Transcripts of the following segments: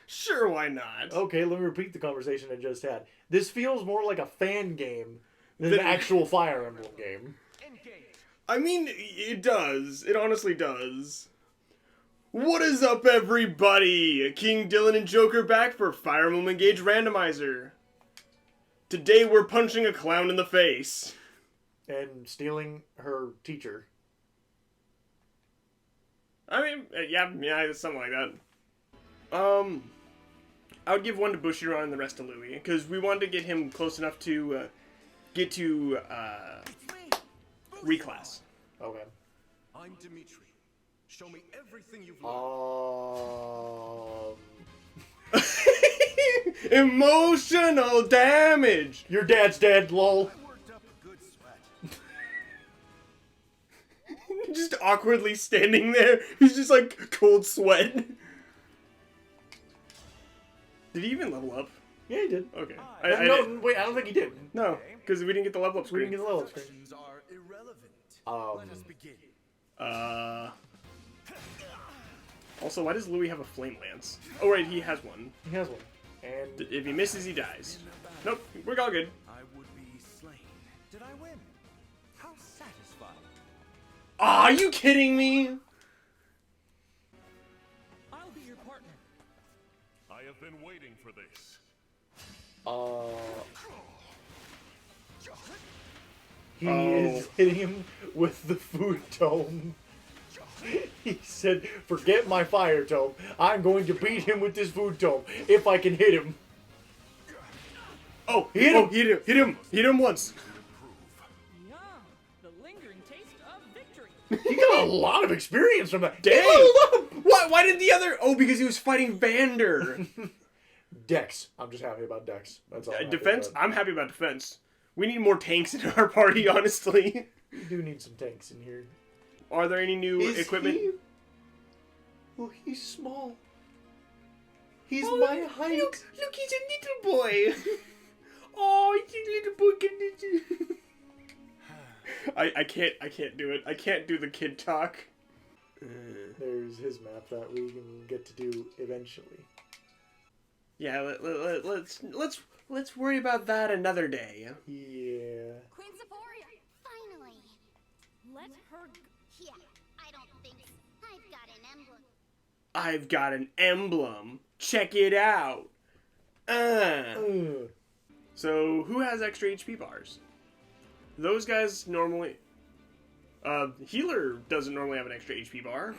Sure, why not? Okay, let me repeat the conversation I just had. This feels more like a fan game than an actual Fire Emblem game. I mean, it does. It honestly does. What is up, everybody? King Dylin and Joker back for Fire Emblem Engage Randomizer. Today we're punching a clown in the face. And stealing her teacher. I mean, yeah, something like that. I would give one to Bushiroad and the rest to Louis, because we wanted to get him close enough to get to reclass. Okay. I'm Dimitri. Show me everything you've learned. Emotional damage! Your dad's dead, lol. I worked up a good sweat. Just awkwardly standing there. He's just like cold sweat. Did he even level up? Yeah, he did. Okay. No, wait, I don't think he did. No, because we didn't get the level up We screen. didn't get the level up screen. Questions are irrelevant. Let us begin. Also, why does Louis have a flame lance? Oh, right, he has one. He has one. And If he misses, he dies. Nope, we're all good. I would be slain. Did I win? How satisfying. Aw, are you kidding me? I'll be your partner. I have been waiting for this. he is hitting him with the food tome. He said, forget my fire tome. I'm going to beat him with this food tome if I can hit him. Oh, hit him once. Yum, the lingering taste of victory. He got a lot of experience from that. Dang! He leveled up! Why did the other... Oh, because he was fighting Vander. Dex. I'm just happy about Dex. That's all. I'm happy Defense? about. I'm happy about defense. We need more tanks in our party, honestly. We do need some tanks in here. Are there any new equipment? He? Well, he's small. He's my height. Look, he's a little boy. Oh, he's a little boy. I can't do it. I can't do the kid talk. There's his map that we can get to do eventually. Yeah, let's worry about that another day. Yeah. Queen Sephoria, finally. Let her go. Yeah, I don't think so. I've got an emblem. I've got an emblem. Check it out. So, who has extra HP bars? Those guys normally... Healer doesn't normally have an extra HP bar.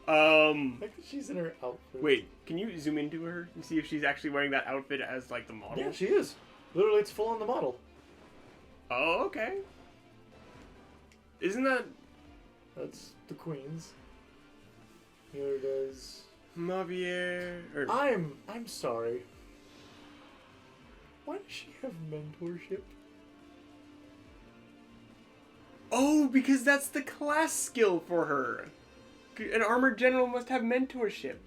Like she's in her outfit. Wait, can you zoom into her and see if she's actually wearing that outfit as, like, the model? Yeah, she is. Literally, it's full on the model. Oh, okay. Isn't that... That's the Queen's. Here it is. Mavier... Or... I'm sorry. Why does she have mentorship? Oh, because that's the class skill for her. An armored general must have mentorship.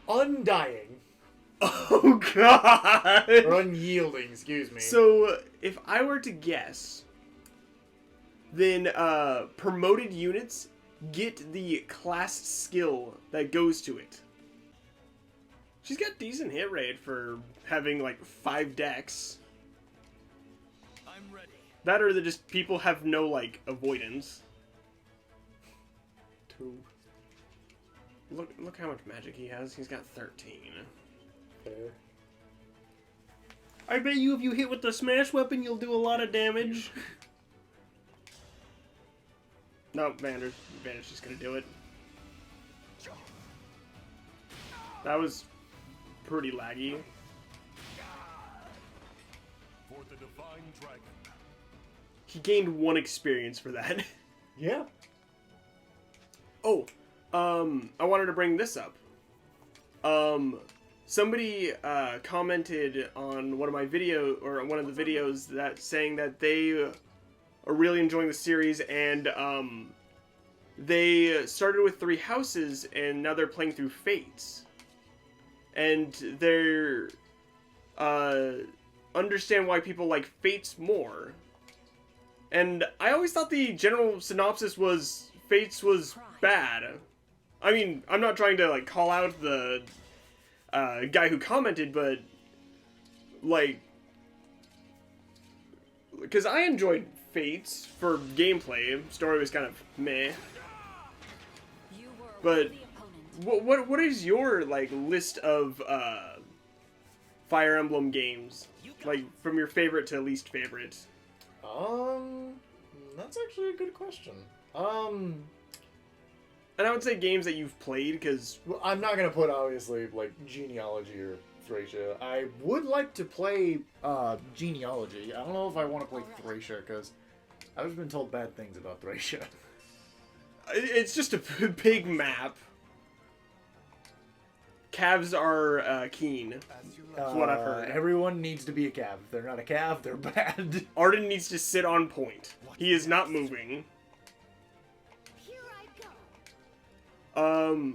Undying. Oh, God! Or unyielding, excuse me. So, if I were to guess, then promoted units get the class skill that goes to it. She's got decent hit rate for having, like, 5 decks. I'm ready. That or that just people have no, like, avoidance. 2. Look how much magic he has. He's got 13. Fair. I bet you if you hit with the smash weapon, you'll do a lot of damage. No, Vander's just gonna do it. That was pretty laggy. For the Divine Dragon. He gained 1 experience for that. Yeah. Oh, I wanted to bring this up. Somebody commented on one of my one of the videos that saying that they are really enjoying the series and they started with 3 houses and now they're playing through Fates. And they're understand why people like Fates more. And I always thought the general synopsis was Fates was bad. I mean, I'm not trying to, like, call out the guy who commented, but, like, because I enjoyed Fates for gameplay. Story was kind of meh. You were a But worthy opponent. what is your, like, list of Fire Emblem games? Like, from your favorite to least favorite? That's actually a good question. And I would say games that you've played, because... Well, I'm not gonna put, obviously, like, Genealogy or Thracia. I would like to play, Genealogy. I don't know if I want to play Thracia, because I've been told bad things about Thracia. It's just a big map. Calves are keen. That's what I've heard. Everyone needs to be a cav. If they're not a cav, they're bad. Arden needs to sit on point. He is not moving. Here I go.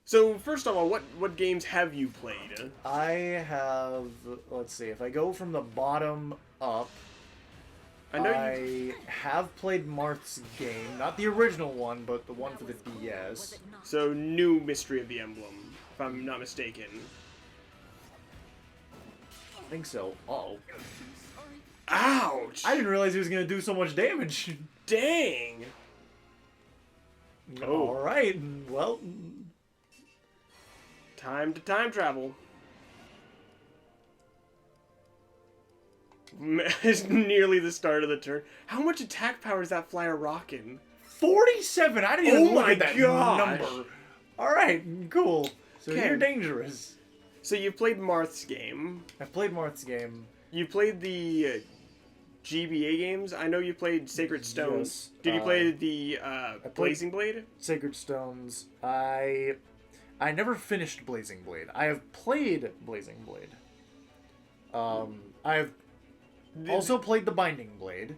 So first of all, what games have you played? I have, let's see, if I go from the bottom up, I know I have played Marth's game. Not the original one, but the one for the Was DS. it not? So new Mystery of the Emblem, if I'm not mistaken. I think so. Uh-oh. Ouch! I didn't realize he was going to do so much damage. Dang! Oh. Alright, well... Time to time travel. It's nearly the start of the turn. How much attack power is that flyer rocking? 47! I didn't even Oh look my at that gosh. number. Alright, cool. So Okay. you're dangerous. So you played Marth's game. I've played Marth's game. You played the GBA games. I know you played Sacred Stones. Yes, Did you play the played- Blazing Blade? Sacred Stones. I never finished Blazing Blade. I have played Blazing Blade. I have also played the Binding Blade.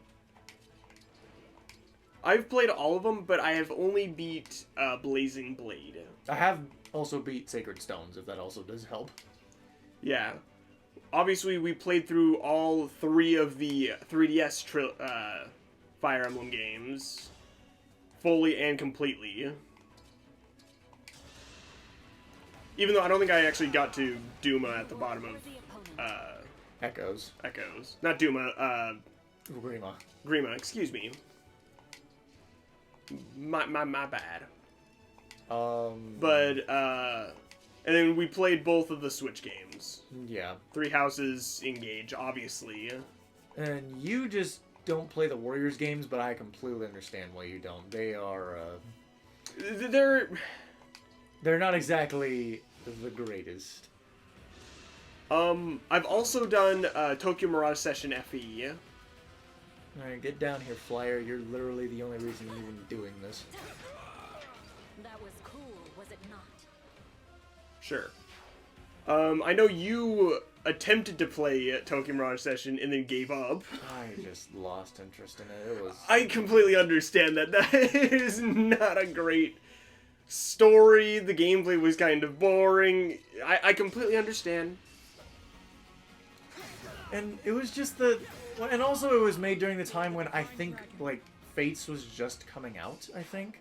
I've played all of them, but I have only beat Blazing Blade. I have also beat Sacred Stones, if that also does help. Yeah. Obviously, we played through all 3 of the 3DS Fire Emblem games. Fully and completely. Even though I don't think I actually got to Duma at the bottom of Worthy opponent. Echoes. Echoes. Not Duma, Grima. Grima, excuse me. My bad. But, and then we played both of the Switch games. Yeah. 3 Houses, Engage, obviously. And you just don't play the Warriors games, but I completely understand why you don't. They are, They're, not exactly the greatest. I've also done, Tokyo Mirage Session FE. Alright, get down here, Flyer. You're literally the only reason you're even doing this. That was cool, was it not? Sure. I know you attempted to play Tokyo Mirage Session and then gave up. I just lost interest in it. It was... I completely understand that. That is not a great story. The gameplay was kind of boring. I completely understand. And it was just the... And also it was made during the time when I think, like, Fates was just coming out, I think.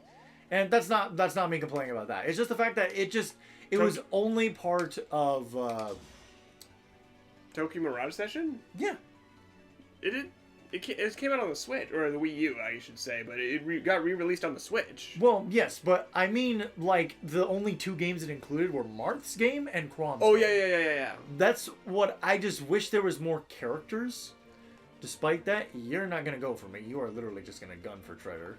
And that's not me complaining about that. It's just the fact that it was only part of, Tokyo Mirage Session? yeah. It came out on the Switch, or the Wii U, I should say, but it got re-released on the Switch. Well, yes, but I mean, like, the only 2 games it included were Marth's game and Quam's Oh, game. yeah. That's what I just wish there was more characters. Despite that, you're not gonna go for me. You are literally just gonna gun for treasure.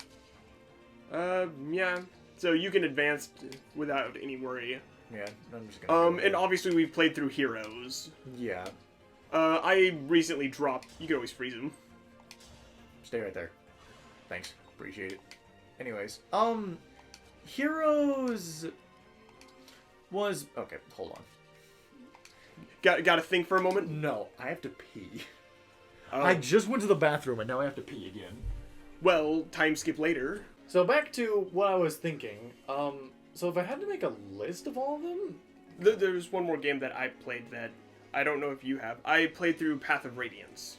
Yeah. So you can advance without any worry. Yeah, I'm just gonna. And obviously we've played through Heroes. Yeah, I recently dropped... You can always freeze him. stay right there. Thanks, appreciate it. Anyways, Heroes was okay. Hold on. Got to think for a moment? No, I have to pee. Oh. I just went to the bathroom and now I have to pee again. Well, time skip later. So back to what I was thinking. So if I had to make a list of all of them, There's one more game that I played that I don't know if you have. I played through Path of Radiance.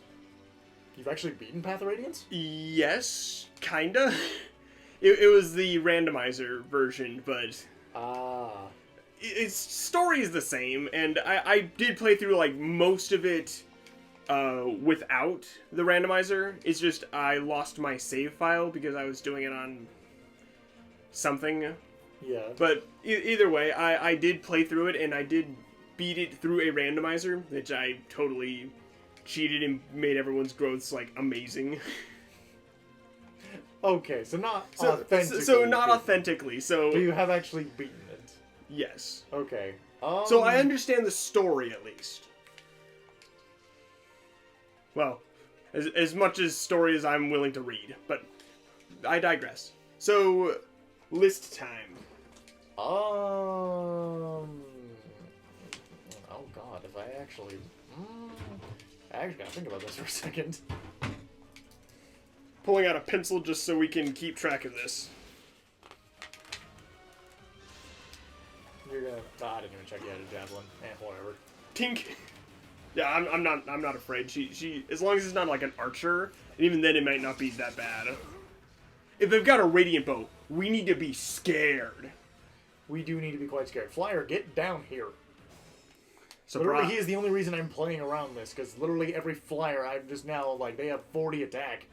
you've actually beaten Path of Radiance? Yes, kinda. It was the randomizer version, but Ah. its story is the same, and I did play through like most of it without the randomizer. It's just I lost my save file because I was doing it on something. Yeah. But either way, I did play through it, and I did beat it through a randomizer, which I totally cheated and made everyone's growths like amazing. Okay, so not authentically. So not beaten. authentically. So But you have actually beaten it. yes. Okay. So I understand the story at least. Well, as much as story as I'm willing to read, but I digress. So, list time. Oh God, if I actually gotta think about this for a second. Pulling out a pencil just so we can keep track of this. You're gonna. I didn't even check you had a javelin. Whatever. Tink. Yeah, I'm not afraid. She as long as it's not like an archer, and even then it might not be that bad. If they've got a radiant bow, we need to be scared. We do need to be quite scared. Flyer, get down here. So Literally, he is the only reason I'm playing around this, because literally every flyer I'm just now, like, they have 40 attack.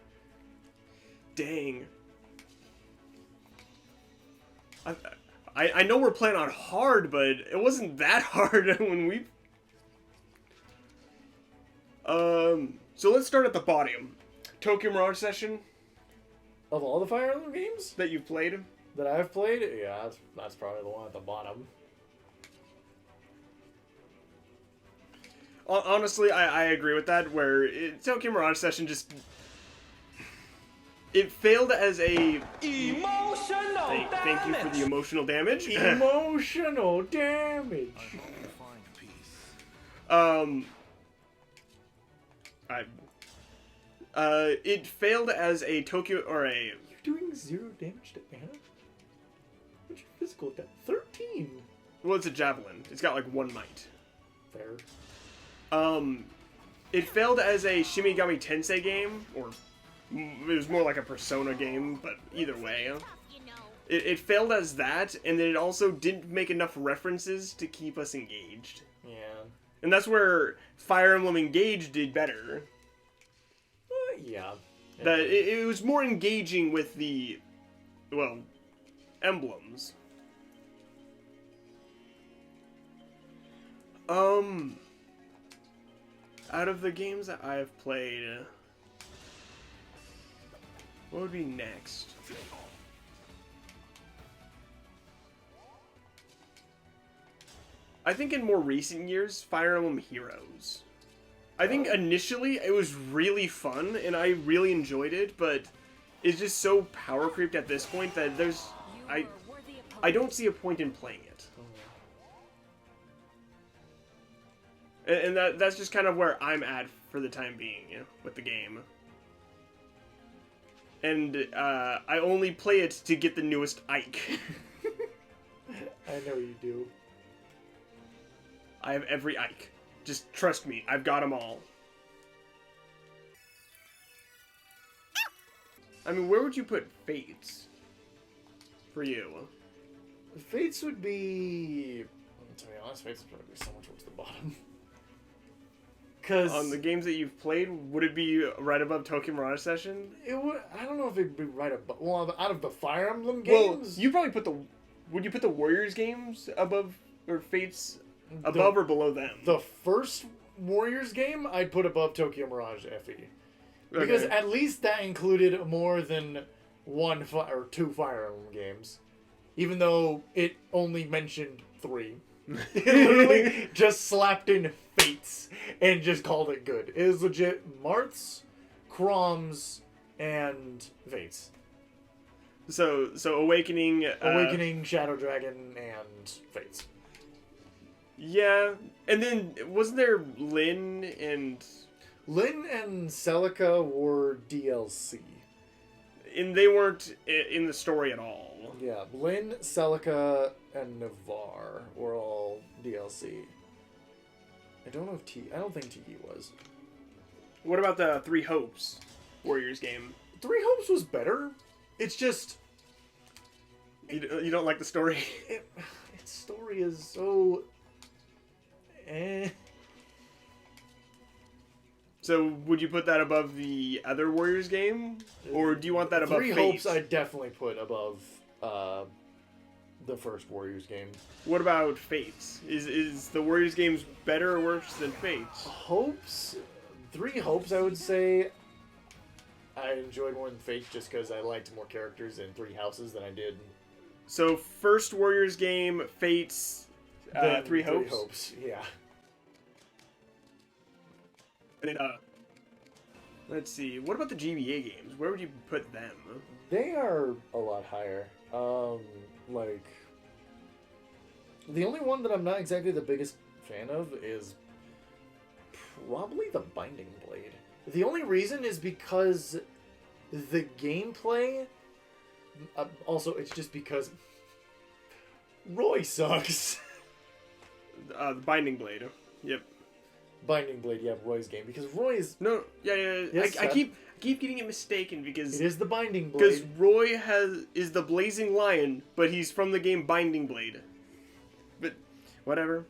Dang. I know we're playing on hard, but it wasn't that hard when we... So let's start at the bottom. Tokyo Mirage Session Of all the Fire Emblem games that you've played. that I've played, yeah, that's probably the one at the bottom. Honestly, I agree with that, where Tokyo Mirage Session just... It failed as a... Emotional Thank you for the emotional damage. Emotional damage. I hope you find peace. It failed as a Tokyo... or a... You're doing 0 damage to Anna? What's your physical attack? 13! Well, it's a javelin. It's got, like, 1 might. Fair. It failed as a Shimigami Tensei game, or it was more like a Persona game, but either way. It failed as that, and then it also didn't make enough references to keep us engaged. Yeah. And that's where Fire Emblem Engage did better. Yeah. That it was more engaging with the, well, emblems. Out of the games that I have played, what would be next? I think in more recent years, Fire Emblem Heroes. I think initially it was really fun and I really enjoyed it, but it's just so power creeped at this point that there's I don't see a point in playing it. And that's just kind of where I'm at for the time being with the game. And I only play it to get the newest Ike. I know you do. I have every Ike. Just trust me, I've got them all. I mean, where would you put Fates? For you? Fates would be... To be honest, Fates would probably be somewhere towards the bottom. Because... On the games that you've played, would it be right above Tokyo Mirage Session? It would... I don't know if it'd be right above... Well, out of the Fire Emblem Well, games... you probably put the... Would you put the Warriors games above... Or Fates above or below them? The first Warriors game, I'd put above Tokyo Mirage FE. Because Okay. at least that included more than or 2 Fire Emblem games. Even though it only mentioned 3. It literally just slapped in Fates and just called it good. It was legit Marths, Chroms, and Fates. So Awakening... Awakening, Shadow Dragon, and Fates. Yeah, and then wasn't there Lyn and... Lyn and Celica were DLC. And they weren't in the story at all. Yeah, Lyn, Celica, and Navarre were all DLC. I don't know if I don't think TE was. What about the Three Hopes Warriors game? 3 Hopes was better. It's just You don't like the story? Its story is so... So would you put that above the other Warriors game? Or do you want that above Three Fate? Hopes I definitely put above the first Warriors game. What about Fates? Is the Warriors games better or worse than Fates? Hopes? Three Hopes, I would say, I enjoyed more than Fate just because I liked more characters in Three Houses than I did So first Warriors game, Fates, than Three Hopes? Three Hopes, yeah. And then, let's see. What about the GBA games? Where would you put them? They are a lot higher. Like, the only one that I'm not exactly the biggest fan of is probably the Binding Blade. The only reason is because the gameplay. Also, it's just because Roy sucks. The Binding Blade. Yep. Binding Blade, yeah, Roy's game, because Roy is. No, yeah. Yes, I keep getting it mistaken because It is the Binding because Blade. Roy is the Blazing Lion, but he's from the game Binding Blade. But whatever.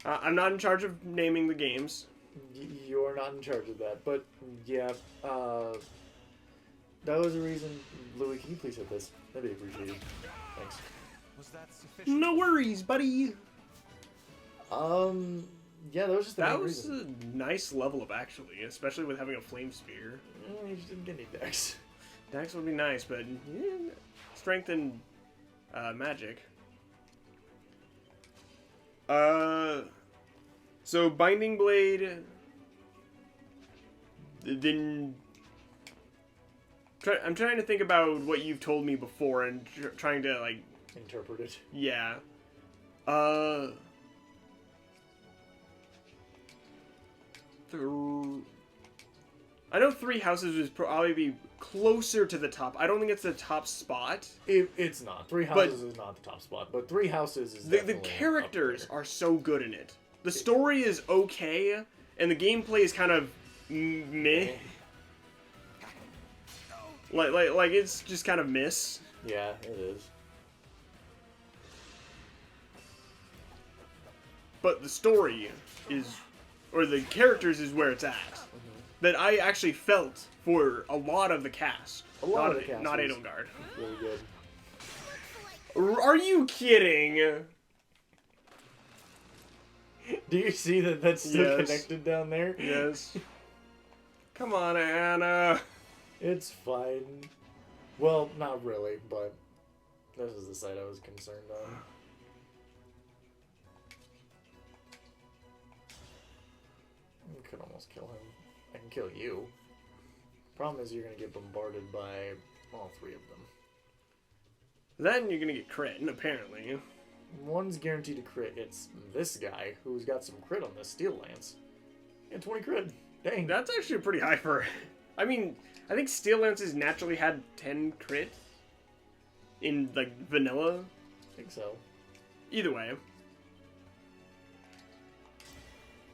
I'm not in charge of naming the games. You're not in charge of that, but yeah, that was the reason. Louis, can you please hit this? That'd be appreciated. Thanks. Was that sufficient? No worries, buddy. Yeah, that was just the That main was reason. a nice level up, actually, especially with having a flame spear. You just didn't get any decks. Dex would be nice, but strength and magic. So Binding Blade. Then I'm trying to think about what you've told me before and trying to like Interpret it. yeah. I know Three Houses would probably be closer to the top. I don't think it's the top spot. It's not. Three Houses is not the top spot, but Three Houses is The definitely characters up there. are so good in it. The story is okay, and the gameplay is kind of meh. Like it's just kind of miss. Yeah, it is. But the story is, or the characters is where it's at. That I actually felt for a lot of the cast. A lot of the cast Not was- Edelgard. Really good. Are you kidding? Do you see that that's still Yes. connected down there? Yes. Come on, Anna. It's fine. Well, not really, but this is the side I was concerned on. You could almost kill him. I can kill you. Problem is you're gonna get bombarded by all three of them. Then you're gonna get crit, apparently. One's guaranteed to crit. It's this guy who's got some crit on this Steel Lance. Yeah, 20 crit. Dang. That's actually pretty high for... I mean, I think Steel Lances naturally had 10 crit in, like, vanilla. I think so. Either way.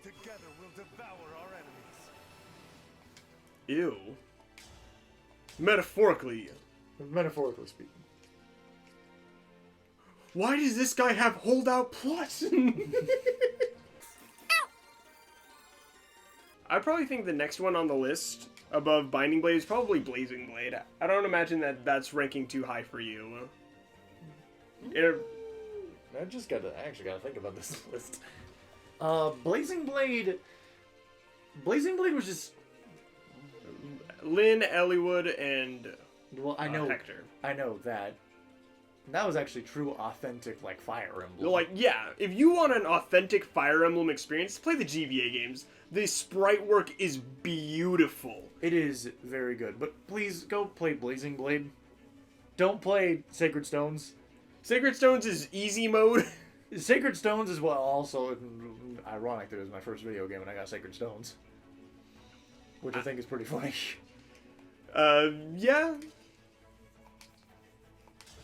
Together we'll devour our enemies. Ew. Metaphorically. Metaphorically speaking. Why does this guy have holdout plus? I probably think the next one on the list above Binding Blade is probably Blazing Blade. I don't imagine that that's ranking too high for you. I actually gotta think about this list. Blazing Blade was just... Lynn, Elliewood, and Well, I know Hector. I know that. That was actually true, authentic, like, Fire Emblem. Like, yeah, if you want an authentic Fire Emblem experience, play the GBA games. The sprite work is beautiful. It is very good, but please go play Blazing Blade. Don't play Sacred Stones. Sacred Stones is easy mode. Sacred Stones is what also ironic that it was my first video game and I got Sacred Stones. Which I think is pretty funny. Yeah.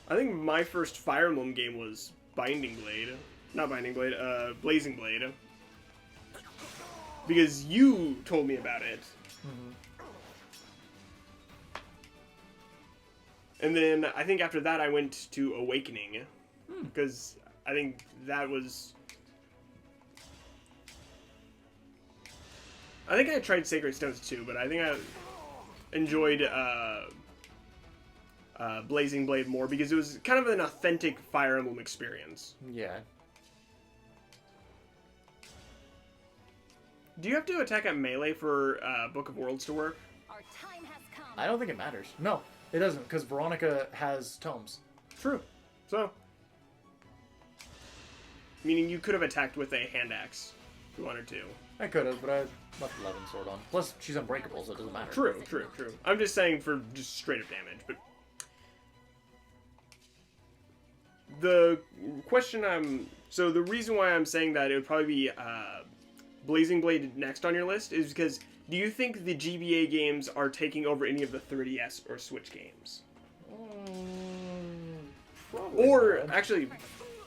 I think my first Fire Emblem game was Binding Blade. Not Binding Blade, Blazing Blade. Because you told me about it. And then I think after that I went to Awakening. Because I think that was... I think I tried Sacred Stones too, but I think I enjoyed Blazing Blade more because it was kind of an authentic Fire Emblem experience. Yeah. Do you have to attack at melee for Book of Worlds to work? Our time has come. I don't think it matters. No, it doesn't, because Veronica has tomes. True. So, meaning you could have attacked with a hand axe if you wanted to. I could have, but I left 11 sword on. Plus, she's unbreakable, so it doesn't matter. True. I'm just saying for just straight up damage, but the question so the reason why I'm saying that it would probably be Blazing Blade next on your list is because do you think the GBA games are taking over any of the 3DS or Switch games? Probably Or not. actually,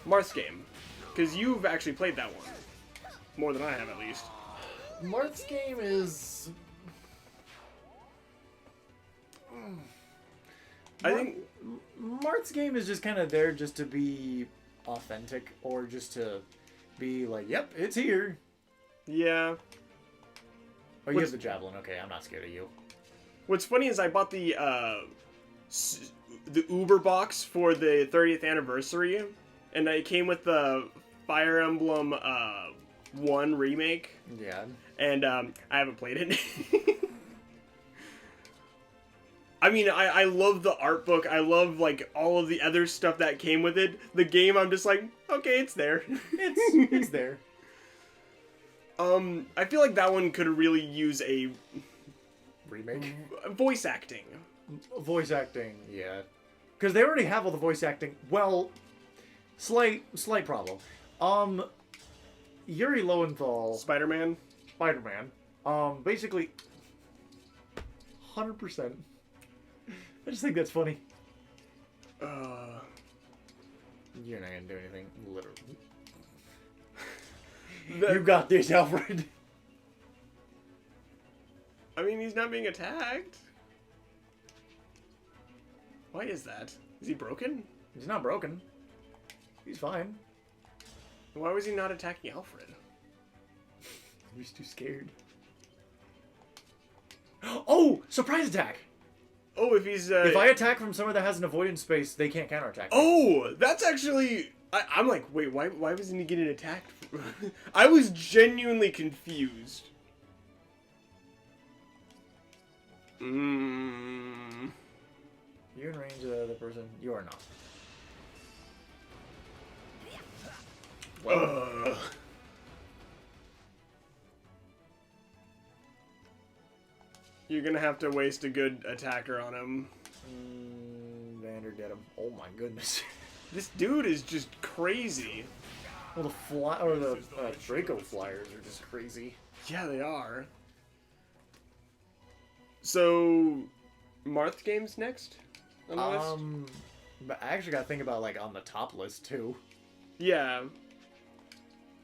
Marth's game, because you've actually played that one more than I have at least. Marth's game is... I think Marth's game is just kind of there just to be authentic, or just to be like, yep, it's here. yeah. Oh, you have the javelin. Okay, I'm not scared of you. What's funny is I bought the Uber box for the 30th anniversary, and it came with the Fire Emblem 1 remake, Yeah. and I haven't played it. I mean, I love the art book. I love like all of the other stuff that came with it. The game, I'm just like, okay, it's there. It's there. I feel like that one could really use a Remake? voice acting. Voice acting, yeah. Because they already have all the voice acting. Well, slight problem. Yuri Lowenthal, Spider-Man. Spider-Man, basically, 100%. I just think that's funny. You're not gonna do anything, literally. You got this, Alfred. I mean, he's not being attacked. Why is that? Is he broken? He's not broken. He's fine. Why was he not attacking Alfred? He's too scared. Oh! Surprise attack! Oh, if he's... If I attack from somewhere that has an avoidance space, they can't counterattack me. Oh, that's actually... I'm like, wait, why wasn't he getting attacked? I was genuinely confused. You in range of the other person? You are not. Ugh. You're gonna have to waste a good attacker on him. Vander get him. Oh my goodness. This dude is just crazy. Well, the Draco flyers are just crazy. Yeah, they are. So, Marth games next on the list? But I actually gotta think about like on the top list too. Yeah.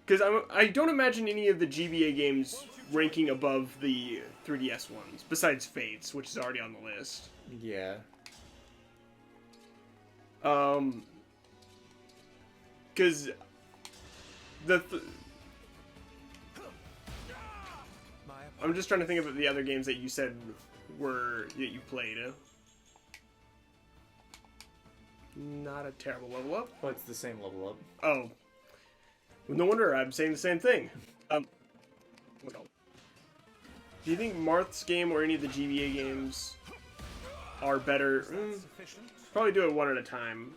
Because I don't imagine any of the GBA games ranking above the 3DS ones, besides Fates, which is already on the list. Yeah. Because I'm just trying to think of the other games that you said that you played. Not a terrible level up. Oh, it's the same level up. Oh. No wonder I'm saying the same thing. What else? Do you think Marth's game or any of the GBA games are better? Probably do it one at a time.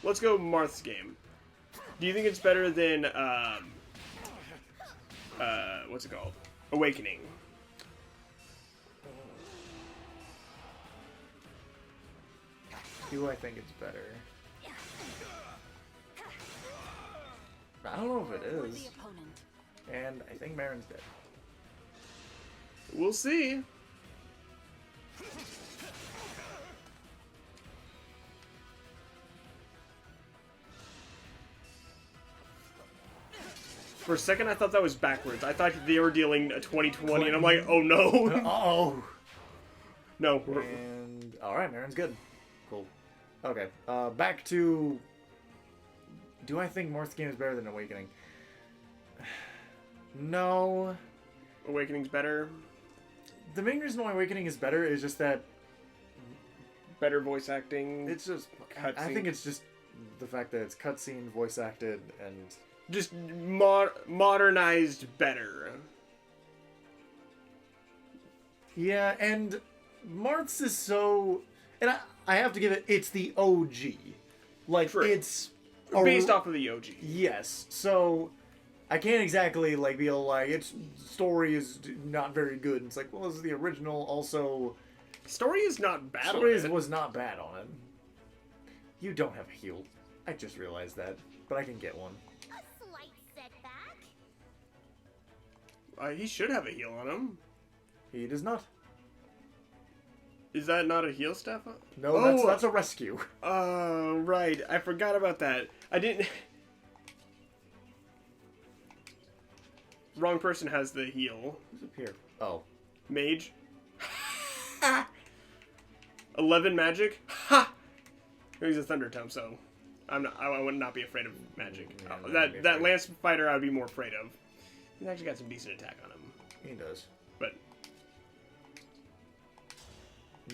Let's go Marth's game. Do you think it's better than, what's it called? Awakening. Do I think it's better? I don't know if it The is. opponent. And I think Marin's dead. We'll see. For a second, I thought that was backwards. I thought they were dealing a 2020, and I'm like, oh no. Oh! No. And Alright, Marin's good. Cool. Okay, back to... Do I think Marth's game is better than Awakening? No. Awakening's better. The main reason why Awakening is better is just that... Better voice acting. It's just... I Cutscene. think it's just the fact that it's cutscene, voice acted, and... Just modernized better. Yeah, and Marth's is so... And I have to give it... It's the OG. Like, True. it's... Based off of the OG. Yes, so... I can't exactly, like, be like, its story is not very good. It's like, well, this is the original, also... Story is not bad. Story on it. was not bad on it. You don't have a heal. I just realized that, but I can get one. A slight setback. He should have a heal on him. He does not. Is that not a heal, Stefan? No, Oh! that's a rescue. Right. I forgot about that. I didn't... Wrong person has the heal. Who's up here? Oh. Mage. 11 magic. Ha! He's a thunder tome, so I would not be afraid of magic. Yeah, I'm not that afraid. lance fighter I would be more afraid of. He's actually got some decent attack on him, He does. but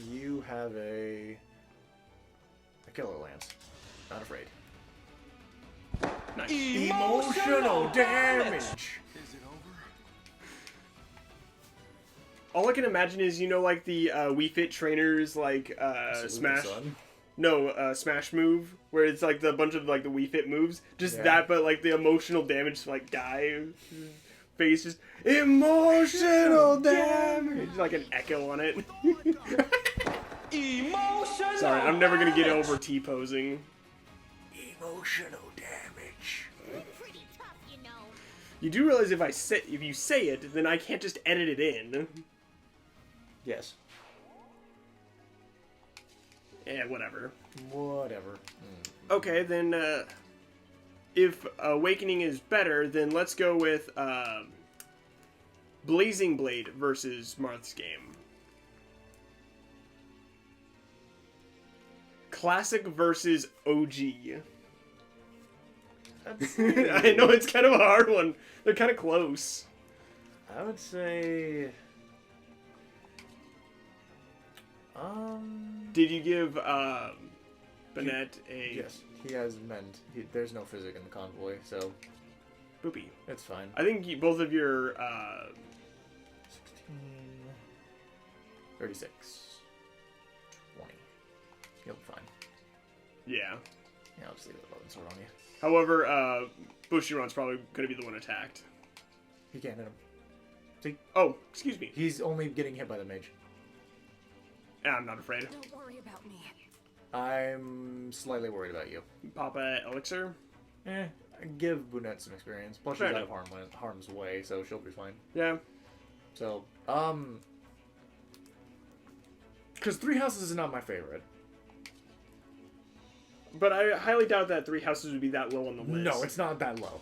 You have a killer lance. Not afraid. nice. Emotional damage! Is it over? All I can imagine is, you know, like the Wii Fit trainers, like Smash. Smash move, where it's like the bunch of like the Wii Fit moves, just Yeah. that, but like the emotional damage, like guy face, just emotional damage, like an echo on it. Emotional. Sorry, I'm never gonna get over T posing. Emotional damage. Pretty tough, you know. You do realize if you say it, then I can't just edit it in. Yes. Yeah, whatever. Whatever. Okay, then if Awakening is better, then let's go with Blazing Blade versus Marth's game. Classic versus OG. I know it's kind of a hard one. They're kind of close. I would say... Did you give Bennett a Yes, he has mend. There's no physic in the convoy, so boopy? it's fine. I think both of your 16... 36... 20. You'll be fine. yeah. Yeah, I'll just leave the weapon sword on you. However, Bushiron's probably going to be the one attacked. He can't hit him. Oh, excuse me. He's only getting hit by the mage. I'm not afraid. Don't worry about me. I'm slightly worried about you. Papa Elixir? Give Brunette some experience. Plus, she's Fair out of harm's way, so she'll be fine. Yeah. So, because Three Houses is not my favorite. But I highly doubt that Three Houses would be that low on the list. No, it's not that low.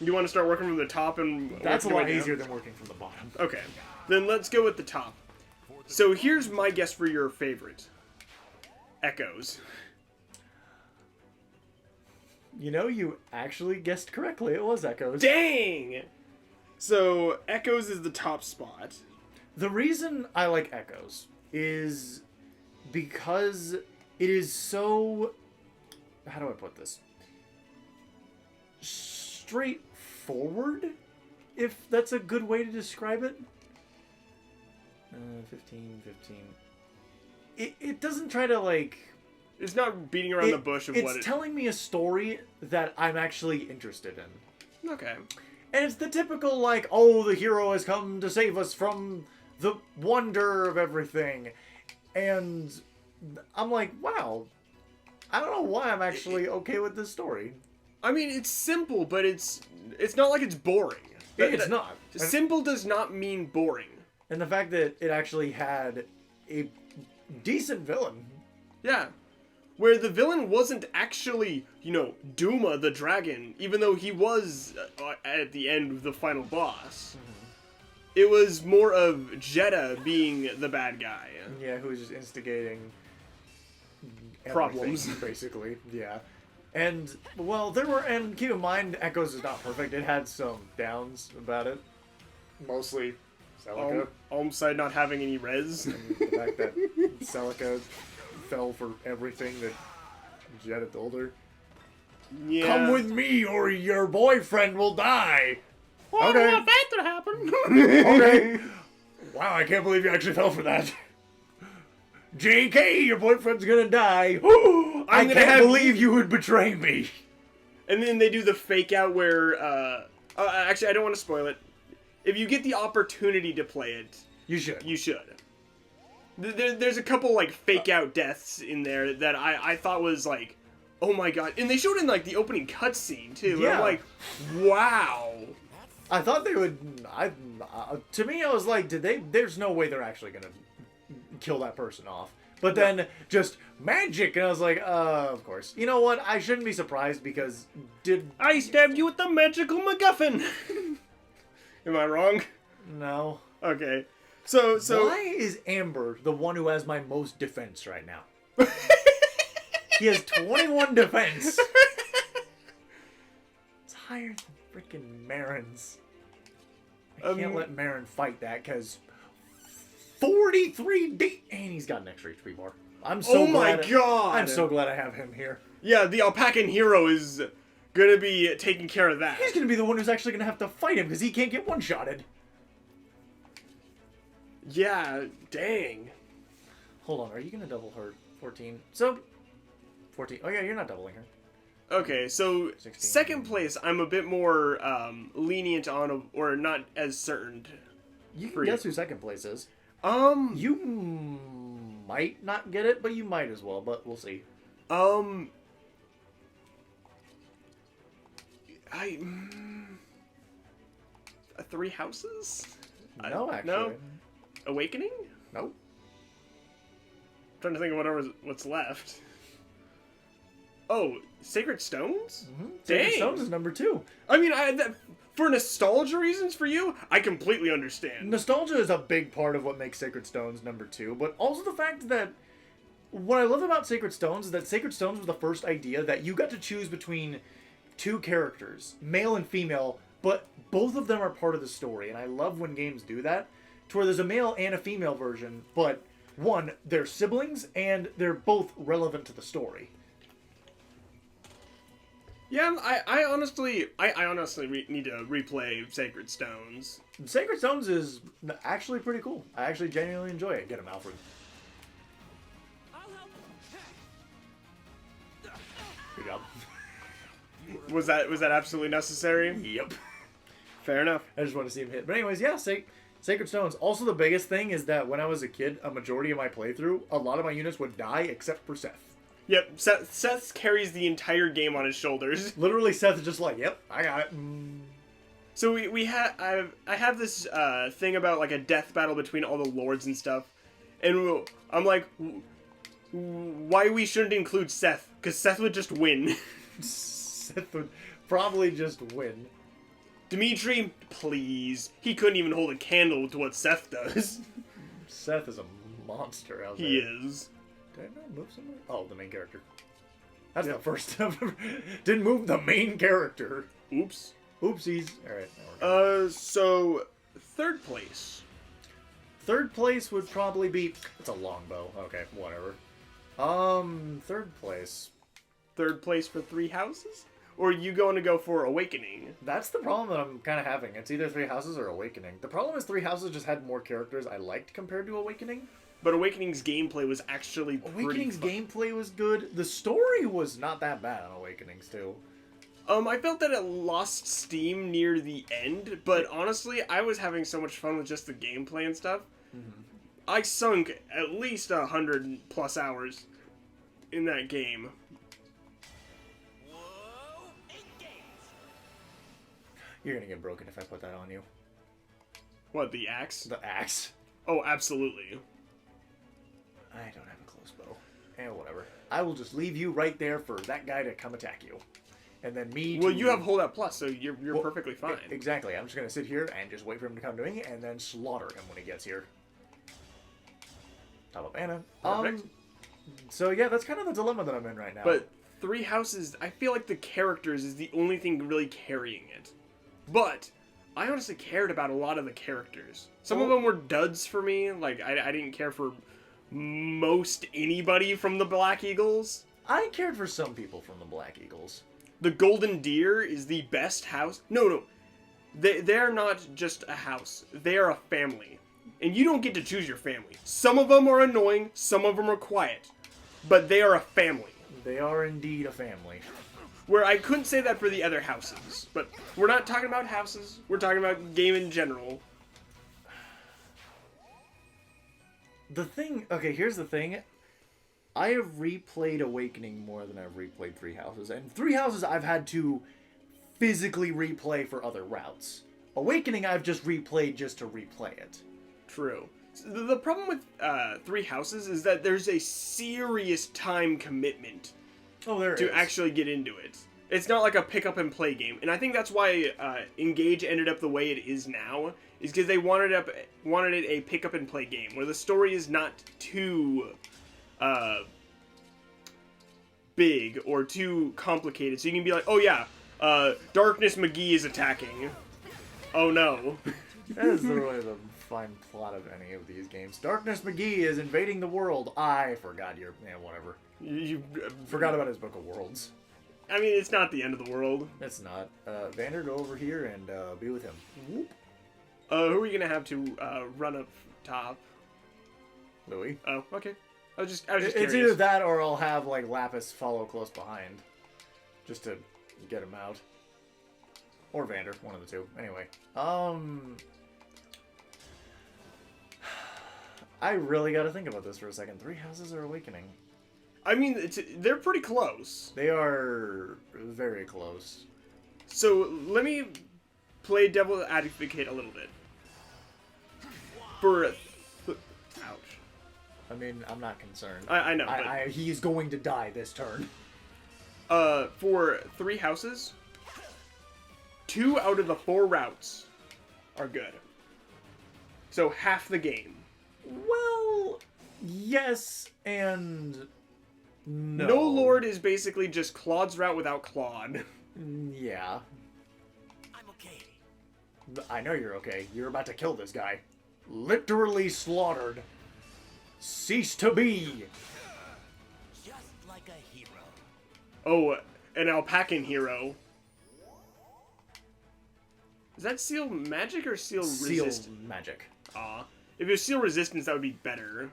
You want to start working from the top and... That's a working your lot way down? easier than working from the bottom. Okay. Then let's go with the top. So here's my guess for your favorite. Echoes. You know, you actually guessed correctly. It was Echoes. Dang! So, Echoes is the top spot. The reason I like Echoes is because it is so... How do I put this? Straightforward? If that's a good way to describe it. 15. It doesn't try to, like... It's not beating around the bush of what it... It's telling me a story that I'm actually interested in. Okay. And it's the typical, like, oh, the hero has come to save us from the wonder of everything. And I'm like, wow. I don't know why I'm actually okay with this story. I mean, it's simple, but it's not like it's boring. It's not. Simple does not mean boring. And the fact that it actually had a decent villain. Yeah. Where the villain wasn't actually, you know, Duma the dragon, even though he was at the end of the final boss. it was more of Jeddah being the bad guy. Yeah, who was just instigating Problems. everything, basically. Yeah. And, well, and keep in mind, Echoes is not perfect. It had some downs about it. Mostly Celica. Almside not having any res. And the fact that Celica fell for everything that Jeddah told her. Yeah. Come with me or your boyfriend will die. Well, Okay. I don't want that to happen. Okay. Wow, I can't believe you actually fell for that. JK, your boyfriend's gonna die. I gonna can't have believe you would betray me. And then they do the fake out where, actually, I don't want to spoil it. If you get the opportunity to play it, You should. you should. There's a couple, like, fake out deaths in there that I thought was, like, oh my god. And they showed in, like, the opening cutscene, too. And Yeah. I'm like, wow. I thought they would. To me, I was like, there's no way they're actually gonna kill that person off. But then just magic, and I was like, of course. You know what? I shouldn't be surprised because I stabbed you with the magical MacGuffin. Am I wrong? No. Okay. So Why is Amber the one who has my most defense right now? He has 21 defense. It's higher than freaking Marin's. I can't let Marin fight that because 43 and he's got an extra HP bar. I'm so Oh my glad. god! I'm so glad I have him here. Yeah, the Alpacan hero is gonna be taking care of that. He's gonna be the one who's actually gonna have to fight him because he can't get one-shotted. Yeah, dang. Hold on, are you gonna double her? 14. So 14. Oh yeah, you're not doubling her. Okay, so 16. second place, I'm a bit more lenient on, or not as certain. You can For guess you. who second place is. Um, You might not get it, but you might as well. But we'll see. Three Houses? No, actually. No? Awakening? Nope. Trying to think of what's left. Oh, Sacred Stones? Sacred Dang. Stones is number 2. I mean, for nostalgia reasons for you, I completely understand. Nostalgia is a big part of what makes Sacred Stones number 2, but also the fact that what I love about Sacred Stones is that Sacred Stones was the first idea that you got to choose between two characters, male and female, but both of them are part of the story, and I love when games do that, to where there's a male and a female version, but one, they're siblings, and they're both relevant to the story. Yeah, I honestly need to replay Sacred Stones. Sacred Stones is actually pretty cool. I actually genuinely enjoy it. Get him, Alfred. I'll help. Good job. Was that absolutely necessary? Yep. Fair enough. I just want to see him hit. But anyways, yeah, Sacred Stones. Also, the biggest thing is that when I was a kid, a majority of my playthrough, a lot of my units would die except for Seth. Yep, Seth carries the entire game on his shoulders. Literally, Seth is just like, yep, I got it. So I have this thing about like a death battle between all the lords and stuff, and I'm like, why we shouldn't include Seth? Because Seth would just win. Seth would probably just win. Dimitri, please. He couldn't even hold a candle to what Seth does. Seth is a monster out there. He is. Did I not move somebody? Oh, the main character. That's the first time I've ever... Didn't move the main character. Oops. Oopsies. Alright. So, third place. Third place would probably be... It's a longbow. Okay, whatever. Third place. Third place for Three Houses? Or are you going to go for Awakening? That's the problem that I'm kind of having. It's either Three Houses or Awakening. The problem is Three Houses just had more characters I liked compared to Awakening. But Awakening's gameplay was actually pretty Awakening's fun. gameplay was good. The story was not that bad on Awakenings, too. I felt that it lost steam near the end, but honestly, I was having so much fun with just the gameplay and stuff. I sunk at least 100+ hours in that game. Whoa, engage! You're gonna get broken if I put that on you. What, the axe? The axe. Oh, absolutely. I don't have a close bow. Eh, whatever. I will just leave you right there for that guy to come attack you. and then me. Well, you have holdout plus, so you're perfectly fine. Exactly. I'm just gonna sit here and just wait for him to come to me, and then slaughter him when he gets here. Top up Anna. Perfect. So yeah, that's kind of the dilemma that I'm in right now. But Three Houses, I feel like the characters is the only thing really carrying it. But I honestly cared about a lot of the characters. Some of them were duds for me. Like, I didn't care for most anybody from the Black Eagles. I cared for some people from the Black Eagles. The Golden Deer is the best house. No. They're not just a house. They are a family. And you don't get to choose your family. Some of them are annoying. Some of them are quiet. But they are a family. They are indeed a family. Where I couldn't say that for the other houses. But we're not talking about houses. We're talking about game in general. The thing... Okay, here's the thing. I have replayed Awakening more than I've replayed Three Houses. And Three Houses I've had to physically replay for other routes. Awakening I've just replayed just to replay it. True. The problem with Three Houses is that there's a serious time commitment to actually get into it. It's not like a pick up and play game, and I think that's why Engage ended up the way it is now. Is because they wanted it a pick up and play game where the story is not too big or too complicated, so you can be like, oh yeah, Darkness McGee is attacking. Oh no. That is really the fine plot of any of these games. Darkness McGee is invading the world. I forgot your... Yeah, whatever. You Forgot about his Book of Worlds. I mean, it's not the end of the world. It's not. Vander, go over here and be with him. Whoop. Who are we gonna have to run up top? Louis. Oh, okay. I was just It's curious. either that or I'll have, like, Lapis follow close behind. Just to get him out. Or Vander, one of the two. Anyway. I really gotta think about this for a second. Three Houses or Awakening? I mean, they're pretty close. They are very close. So let me play devil's advocate a little bit. Ouch. I mean, I'm not concerned. I know, but... He's going to die this turn. For Three Houses, 2 out of the 4 routes are good. So half the game. Well, yes and no. No Lord is basically just Claude's route without Claude. Yeah. I'm okay. I know you're okay. You're about to kill this guy. Literally slaughtered. Cease to be. Just like a hero. Oh, an alpacan hero. Is that seal magic or seal resistance? Seal magic. Aw. If it was seal resistance, that would be better.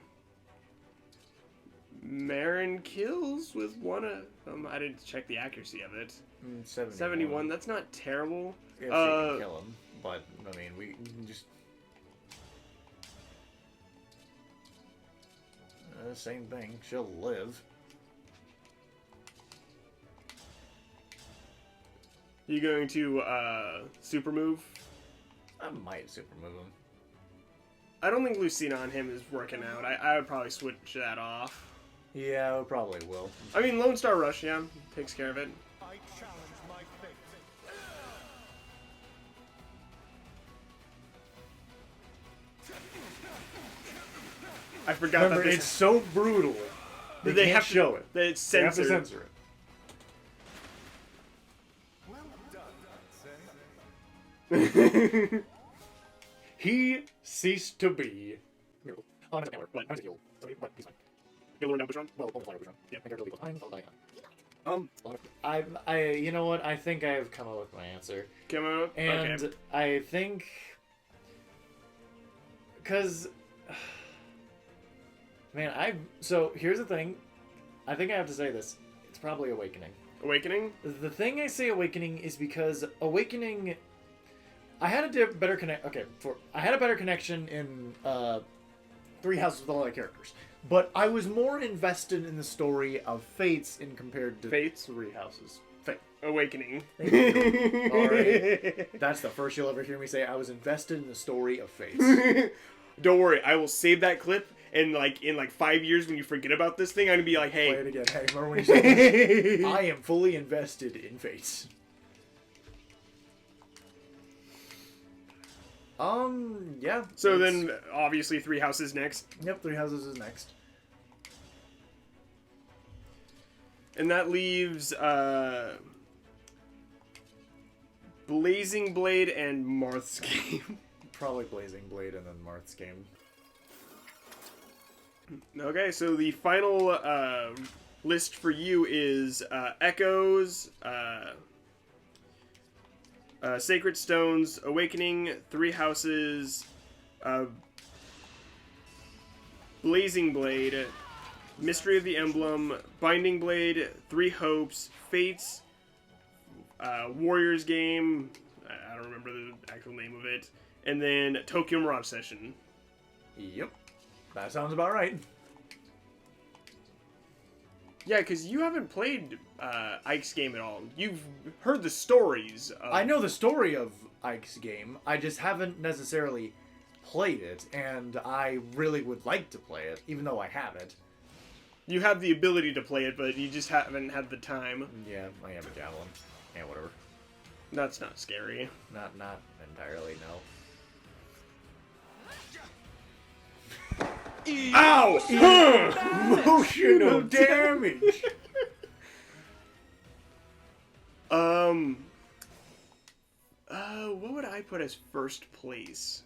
Marin kills with one of them. I didn't check the accuracy of it. 71. That's not terrible. If you can kill him, but I mean, we can just same thing. She'll live. You going to super move? I might super move him. I don't think Lucina on him is working out. I would probably switch that off. Yeah, I probably will. I mean, Lone Star Rush, yeah, takes care of it. I challenge my fate. I forgot Remember, that it's so brutal. They can't have to show it. That it's They have to censored. censor it. Well done, say. He ceased to be. What? You learned Albitron? I, you know what? I think I've come up with my answer. Come out? And Okay. I think, cause, man, so here's the thing. I think I have to say this. It's probably Awakening. Awakening? The thing I say Awakening is because Awakening, I had a better I had a better connection in Three Houses with all the characters, but I was more invested in the story of Fates in compared to Fates? Three Houses. Awakening. Thank you. All right. That's the first you'll ever hear me say I was invested in the story of Fates. Don't worry, I will save that clip and like in like 5 years when you forget about this thing, I'm gonna be like, Play hey. it again. Hey, remember when you said this? I am fully invested in Fates. Yeah. So it's- then, obviously, Three Houses next. Yep, Three Houses is next. And that leaves Blazing Blade and Marth's Game. Probably Blazing Blade and then Marth's Game. Okay, so the final list for you is Echoes, Sacred Stones, Awakening, Three Houses, Blazing Blade, Mystery of the Emblem, Binding Blade, Three Hopes, Fates, Warriors Game, I don't remember the actual name of it, and then Tokyo Mirage Session. Yep. That sounds about right. Yeah, because you haven't played Ike's Game at all. You've heard the stories. I know the story of Ike's Game. I just haven't necessarily played it, and I really would like to play it, even though I haven't. You have the ability to play it, but you just haven't had the time. Yeah, I have a javelin. Yeah, whatever. That's not scary. Not entirely, no. Ow! Emotional damage! What would I put as first place?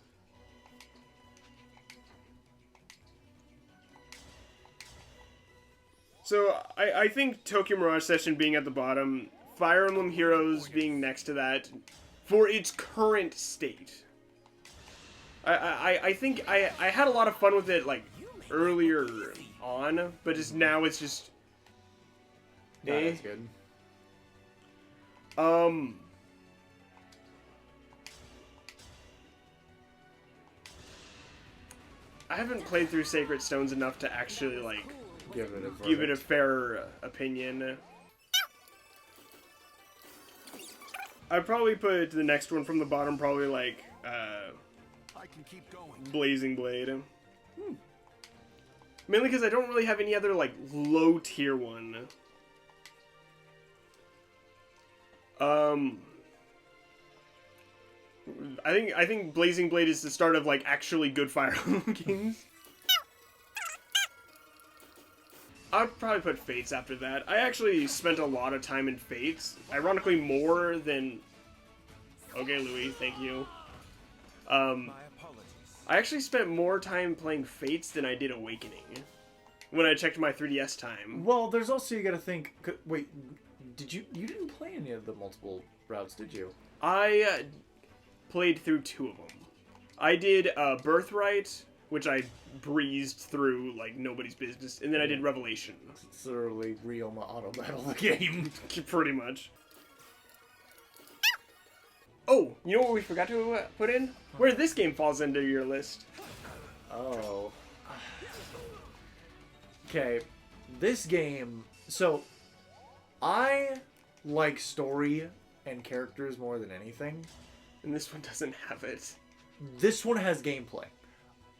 So, I think Tokyo Mirage Session being at the bottom, Fire Emblem Heroes being next to that, for its current state. I think I had a lot of fun with it, like, earlier on, but just now it's just... That's good. I haven't played through Sacred Stones enough to actually, like, Give it a fair opinion. I'd probably put the next one from the bottom, probably like I can keep going. Blazing Blade. Mainly because I don't really have any other like low tier one. I think Blazing Blade is the start of like actually good Fire Emblem games. I'd probably put Fates after that. I actually spent a lot of time in Fates. Ironically, more than... Okay, Louis, thank you. My apologies. I actually spent more time playing Fates than I did Awakening. When I checked my 3DS time. Well, there's also, you gotta think... Wait, you didn't play any of the multiple routes, did you? I played through 2 of them. I did Birthright, which I breezed through like nobody's business, and then I did Revelation. It's literally Ryoma auto battle the game. Pretty much. Oh, you know what we forgot to put in? Where this game falls into your list. Oh. Okay, this game... So, I like story and characters more than anything. And this one doesn't have it. This one has gameplay.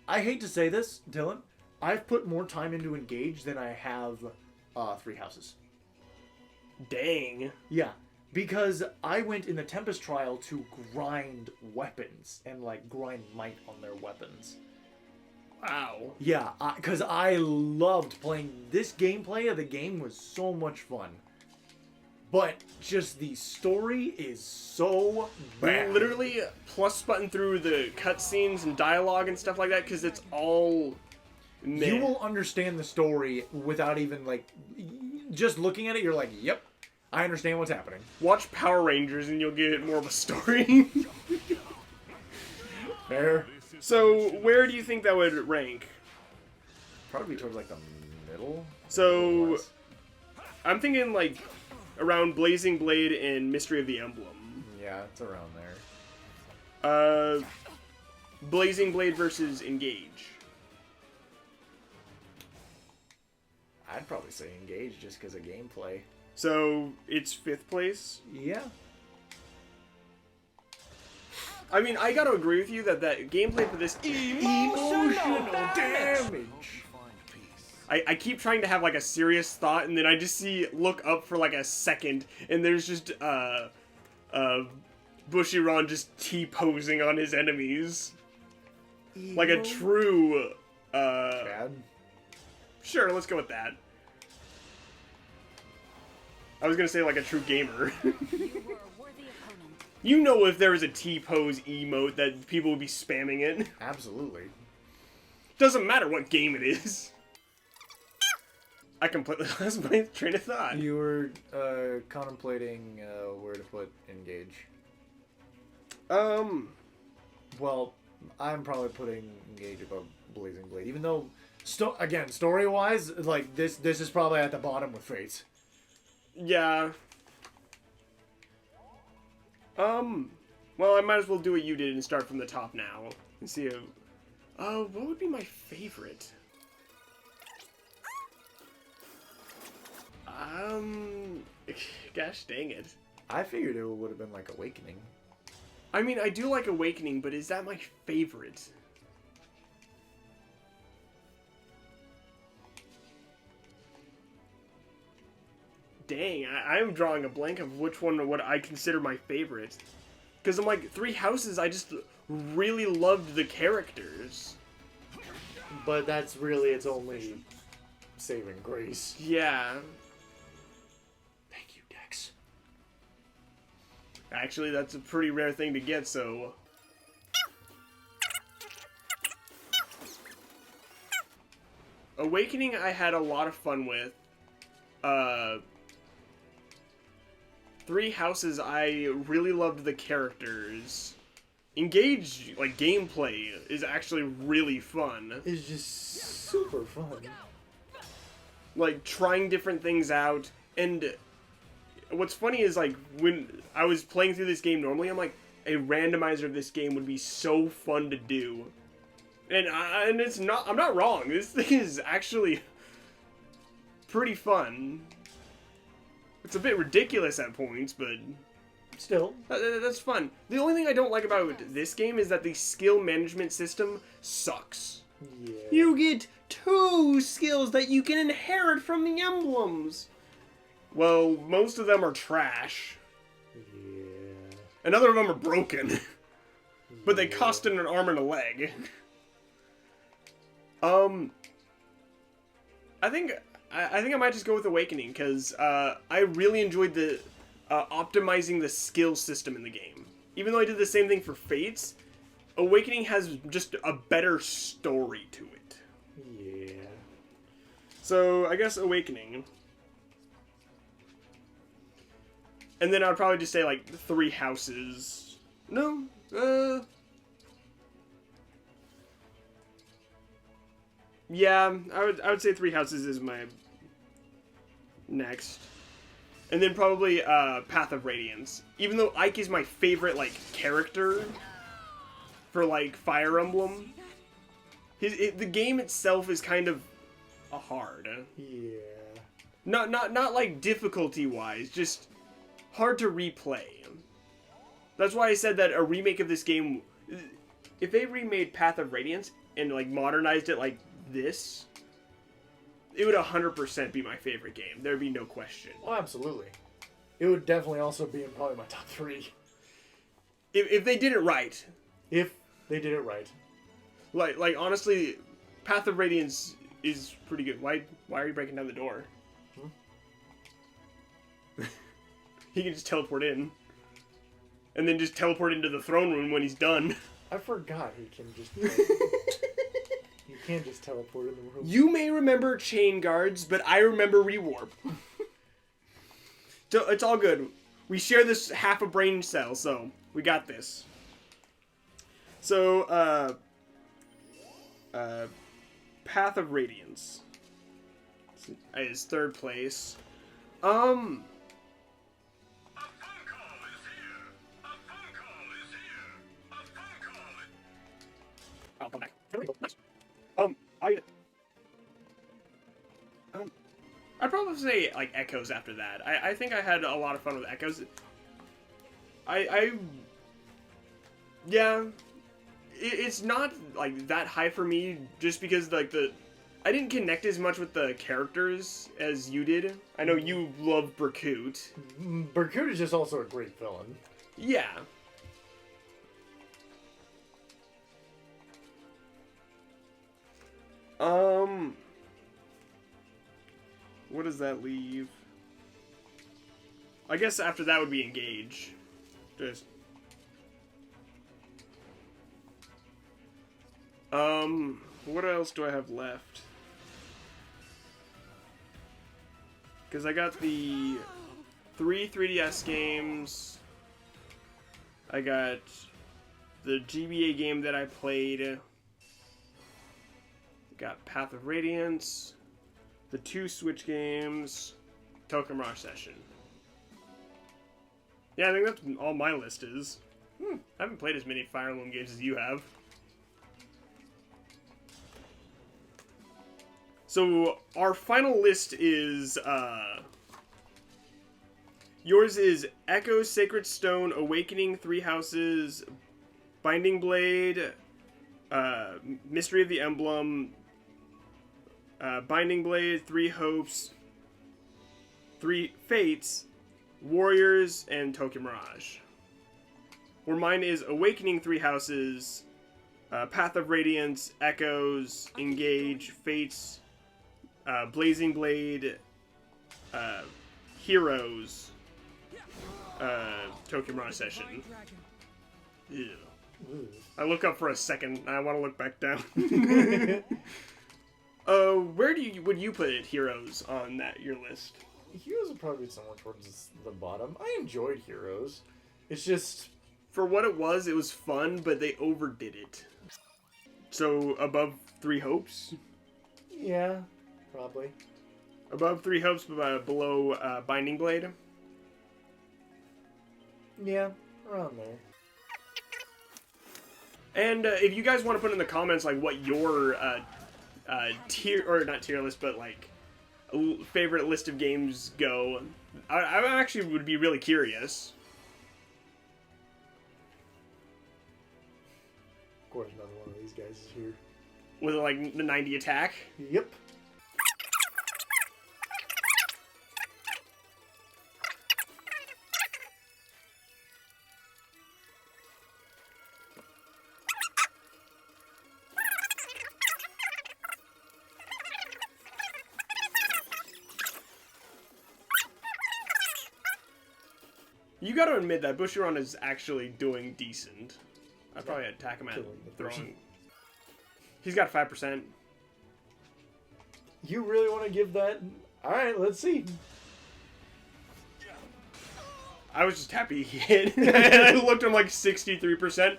I hate to say this, Dylan. I've put more time into Engage than I have Three Houses. Dang. Yeah, because I went in the Tempest trial to grind weapons and like grind might on their weapons. Wow. Yeah, because I loved playing this gameplay of the game was so much fun. But just the story is so bad. Literally plus button through the cutscenes and dialogue and stuff like that because it's all meh. You will understand the story without even like just looking at it. You're like, yep, I understand what's happening. Watch Power Rangers and you'll get more of a story. Fair. So where do you think that would rank? Probably towards like the middle. So I'm thinking like around Blazing Blade and Mystery of the Emblem. Yeah, it's around there. Blazing Blade versus Engage. I'd probably say Engage just because of gameplay. So it's 5th place. Yeah. I mean, I gotta agree with you that gameplay for this Emotional damage. Find peace. I keep trying to have like a serious thought, and then I just look up for like a second, and there's just Bushiron just T-posing on his enemies. Like a true Bad. Sure, let's go with that. I was gonna say like a true gamer. You were a worthy opponent. You know, if there was a T-pose emote that people would be spamming it. Absolutely. Doesn't matter what game it is. I completely lost my train of thought. You were contemplating where to put engage. Well, I'm probably putting engage above Blazing Blade, even though, again, story-wise, like this is probably at the bottom with Fates. Yeah. Well, I might as well do what you did and start from the top now and see if. What would be my favorite? Gosh dang it. I figured it would have been like Awakening. I mean, I do like Awakening, but is that my favorite? Dang, I'm drawing a blank of which one would I consider my favorite. Because I'm like, Three Houses, I just really loved the characters. But that's really its only saving grace. Yeah. Thank you, Dex. Actually, that's a pretty rare thing to get, so... Awakening I had a lot of fun with. Three Houses, I really loved the characters. Engage, like, gameplay is actually really fun. It's just super fun. Like, trying different things out, and what's funny is, like, when I was playing through this game normally, I'm like, a randomizer of this game would be so fun to do. And it's not, I'm not wrong, this thing is actually pretty fun. It's a bit ridiculous at points, but Still. that's fun. The only thing I don't like about this game is that the skill management system sucks. Yeah. You get 2 skills that you can inherit from the emblems. Well, most of them are trash. Yeah. And other of them are broken. But they cost an arm and a leg. I think I might just go with Awakening, because I really enjoyed the optimizing the skill system in the game. Even though I did the same thing for Fates, Awakening has just a better story to it. Yeah. So, I guess Awakening. And then I'd probably just say, like, Three Houses. No, yeah, I would say Three Houses is my next. And then probably Path of Radiance. Even though Ike is my favorite, like, character for, like, Fire Emblem, the game itself is kind of hard. Yeah. Not like difficulty-wise, just hard to replay. That's why I said that a remake of this game, if they remade Path of Radiance and, like, modernized it like this, it would 100% be my favorite game. There'd be no question. Oh, absolutely. It would definitely also be in probably my top 3. If they did it right. If they did it right. Like honestly, Path of Radiance is pretty good. Why are you breaking down the door? He can just teleport in. And then just teleport into the throne room when he's done. I forgot he can just... You can't just teleport in the room. You may remember chain guards, but I remember rewarp. So it's all good. We share this half a brain cell, so we got this. So, Path of Radiance is third place. I'll come back. I'd probably say, like, Echoes after that. I think I had a lot of fun with Echoes. Yeah, it's not like that high for me, just because like I didn't connect as much with the characters as you did. I know you love Berkut. Berkut is just also a great villain. Yeah. What does that leave? I guess after that would be Engage. Just. What else do I have left? Because I got the 3 3DS games. I got the GBA game that I played. Got Path of Radiance. The 2 Switch games. Tokyo Mirage Session. Yeah, I think that's all my list is. I haven't played as many Fire Emblem games as you have. So, our final list is, yours is Echo, Sacred Stone, Awakening, 3 Houses, Binding Blade, Mystery of the Emblem, Binding Blade, 3 Hopes, 3 Fates, Warriors, and Tokyo Mirage. Where mine is Awakening, 3 Houses, Path of Radiance, Echoes, Engage, Fates, Blazing Blade, Heroes, Tokyo Mirage Session. Ew. I look up for a second. I want to look back down. Where would you put it, Heroes, on your list? Heroes would probably be somewhere towards the bottom. I enjoyed Heroes. It's just... For what it was fun, but they overdid it. So, above 3 Hopes? Yeah, probably. Above 3 Hopes, but below Binding Blade? Yeah, around there. And if you guys want to put in the comments, like, what your tier, or not tier list, but, like, favorite list of games go, I actually would be really curious. Of course, another one of these guys is here. With, like, the 90 attack? Yep. You gotta admit that Bushiron is actually doing decent. I'd probably attack him at throwing. He's got 5%. You really want to give that? Alright, let's see. I was just happy he hit. I looked at him like 63%.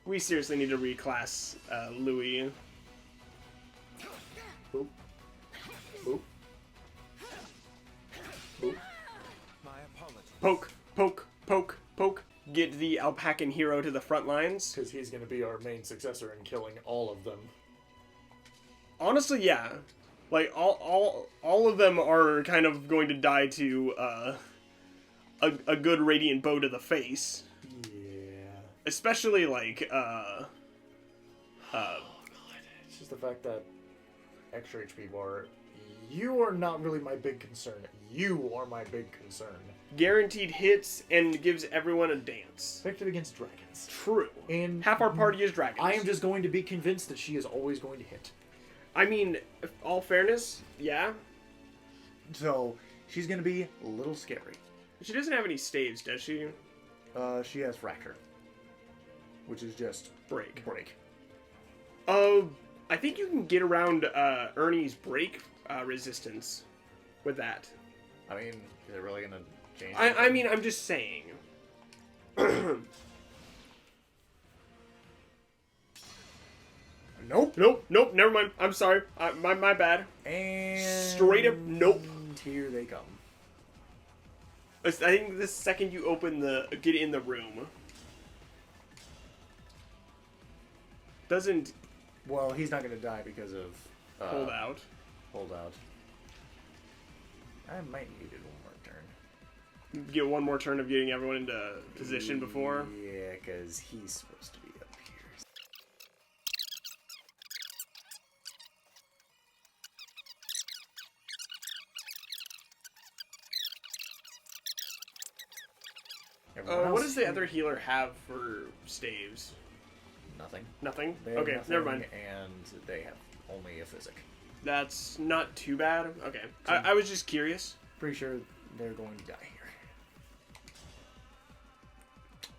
We seriously need to reclass Louis. Boop. Boop. Boop. My apologies. Poke, poke, poke, poke. Get the Alpacan hero to the front lines. Because he's going to be our main successor in killing all of them. Honestly, yeah. Like, all of them are kind of going to die to a good radiant bow to the face. Yeah. Especially, like, It's just the fact that extra HP bar, you are not really my big concern. You are my big concern. guaranteed hits and gives everyone a dance. Effective against dragons. True. And half our party is dragons. I am just going to be convinced that she is always going to hit. I mean, all fairness, yeah. So, she's going to be a little scary. She doesn't have any staves, does she? She has Fracture. Which is just Break. break. I think you can get around Ernie's break resistance with that. I mean, is it really going to change? I mean, I'm just saying. Nope, never mind. I'm sorry. My bad. And Straight up, nope. Here they come. I think the second you get in the room. Doesn't Well, he's not going to die because of... hold out. Hold out. I might need it one more turn. get one more turn of getting everyone into position before. Yeah, because he's supposed to be up here. Everyone What else- does the other healer have for staves? Nothing. Nothing? They have Okay, nothing, never mind. And they have only a physic. That's not too bad. Okay. I was just curious. Pretty sure they're going to die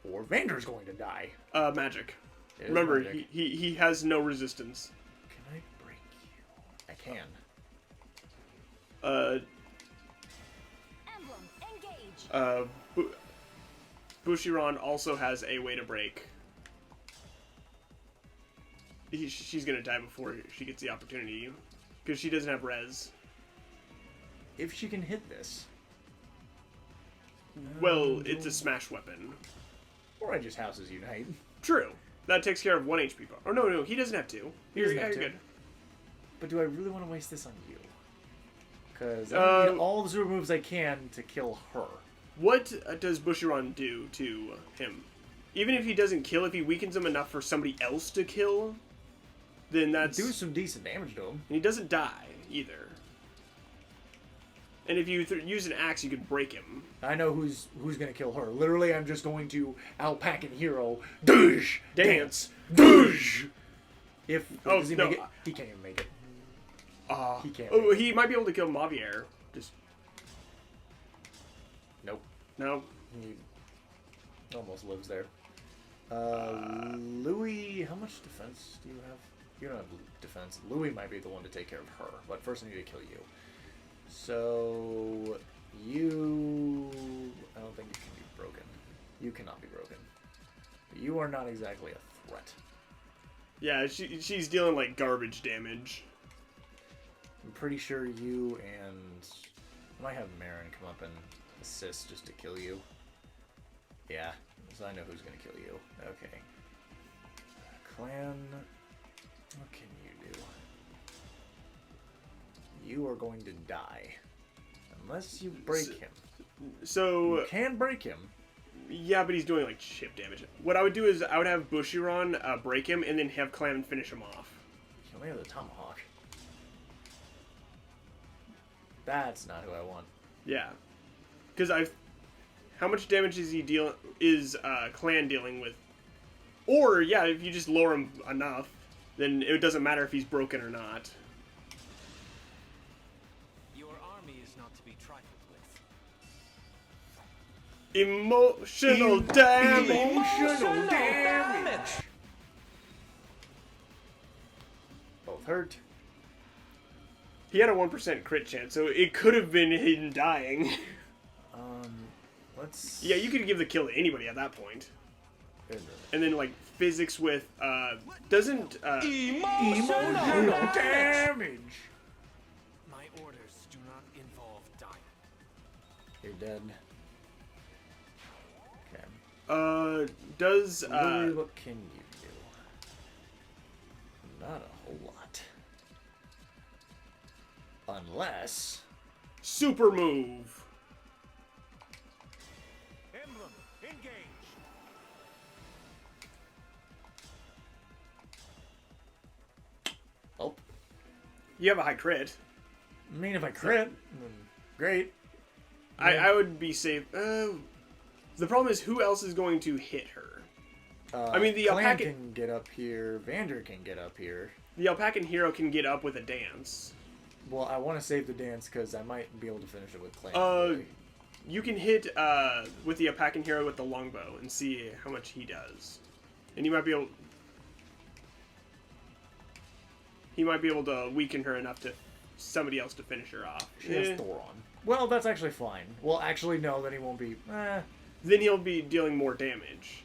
here. Or Vander's going to die. Magic. It is Remember, magic. he has no resistance. Can I break you? I can. Emblem, engage. Bushiron also has a way to break. She's gonna die before she gets the opportunity. Because she doesn't have res. If she can hit this. Well, it's a smash weapon. Or I just houses unite. True. That takes care of 1 HP bar. Oh, no, he doesn't have 2. He doesn't have You're 2. good. But do I really want to waste this on you? Because all the super moves I can to kill her. What does Bushiron do to him? Even if he doesn't kill, if he weakens him enough for somebody else to kill, then that's... Do some decent damage to him. And he doesn't die, either. And if you use an axe, you could break him. I know who's gonna kill her. Literally, I'm just going to Alpacan Hero douche dance douche. If Oh, does he no. make it? He can't even make it. He can't. Oh, make it. he might be able to kill Mavier. Just Nope. no. He almost lives there. Louis, how much defense do you have? You don't have defense. Louis might be the one to take care of her, but first I need to kill you. So you, I don't think you can be broken. You cannot be broken. You are not exactly a threat. Yeah, she's dealing like garbage damage. I'm pretty sure you and I might have Marin come up and assist just to kill you. Yeah, so I know who's gonna kill you. Okay. Clan, what can you do? You are going to die. Unless you break him. So You can break him. yeah, but he's doing like chip damage. What I would do is I would have Bushiron break him and then have Clam finish him off. You only have the tomahawk. That's not who I want. Yeah, because how much damage is he Clan dealing with? Or yeah, if you just lower him enough, then it doesn't matter if he's broken or not. Your army is not to be trifled with. Emotional damage. Emotional damage. Both hurt. He had a 1% crit chance, so it could have been him dying. Let's. Yeah, you could give the kill to anybody at that point. And then like physics with doesn't Emotional damage. My orders do not involve dying. You're dead. Okay. does Louis, what can you do? Not a whole lot. Unless. super move. Emblem, engage. Oh. You have a high crit. I mean, if I crit, then great. I would be safe. The problem is who else is going to hit her? I mean, the Clan alpaca can get up here. Vander can get up here. the alpacan hero can get up with a dance. Well, I want to save the dance because I might be able to finish it with Clan. You can hit with the alpacan hero with the longbow and see how much he does, and you might be able. He might be able to weaken her enough to somebody else to finish her off. She has Thoron. Well, that's actually fine. Well, actually, no, then he won't be. Then he'll be dealing more damage.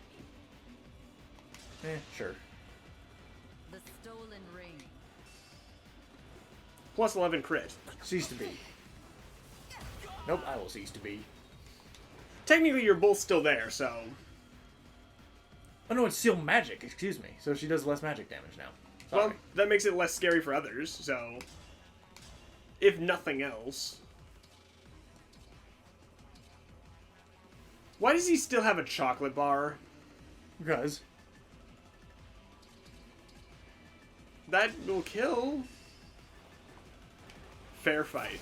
Sure. The stolen ring. Plus 11 crit. Cease to be. Nope, I will cease to be. Technically, you're both still there, so. Oh no, it's still magic, excuse me. So she does less magic damage now. Sorry. Well, that makes it less scary for others, so. If nothing else. Why does he still have a chocolate bar? Because That will kill. Fair fight.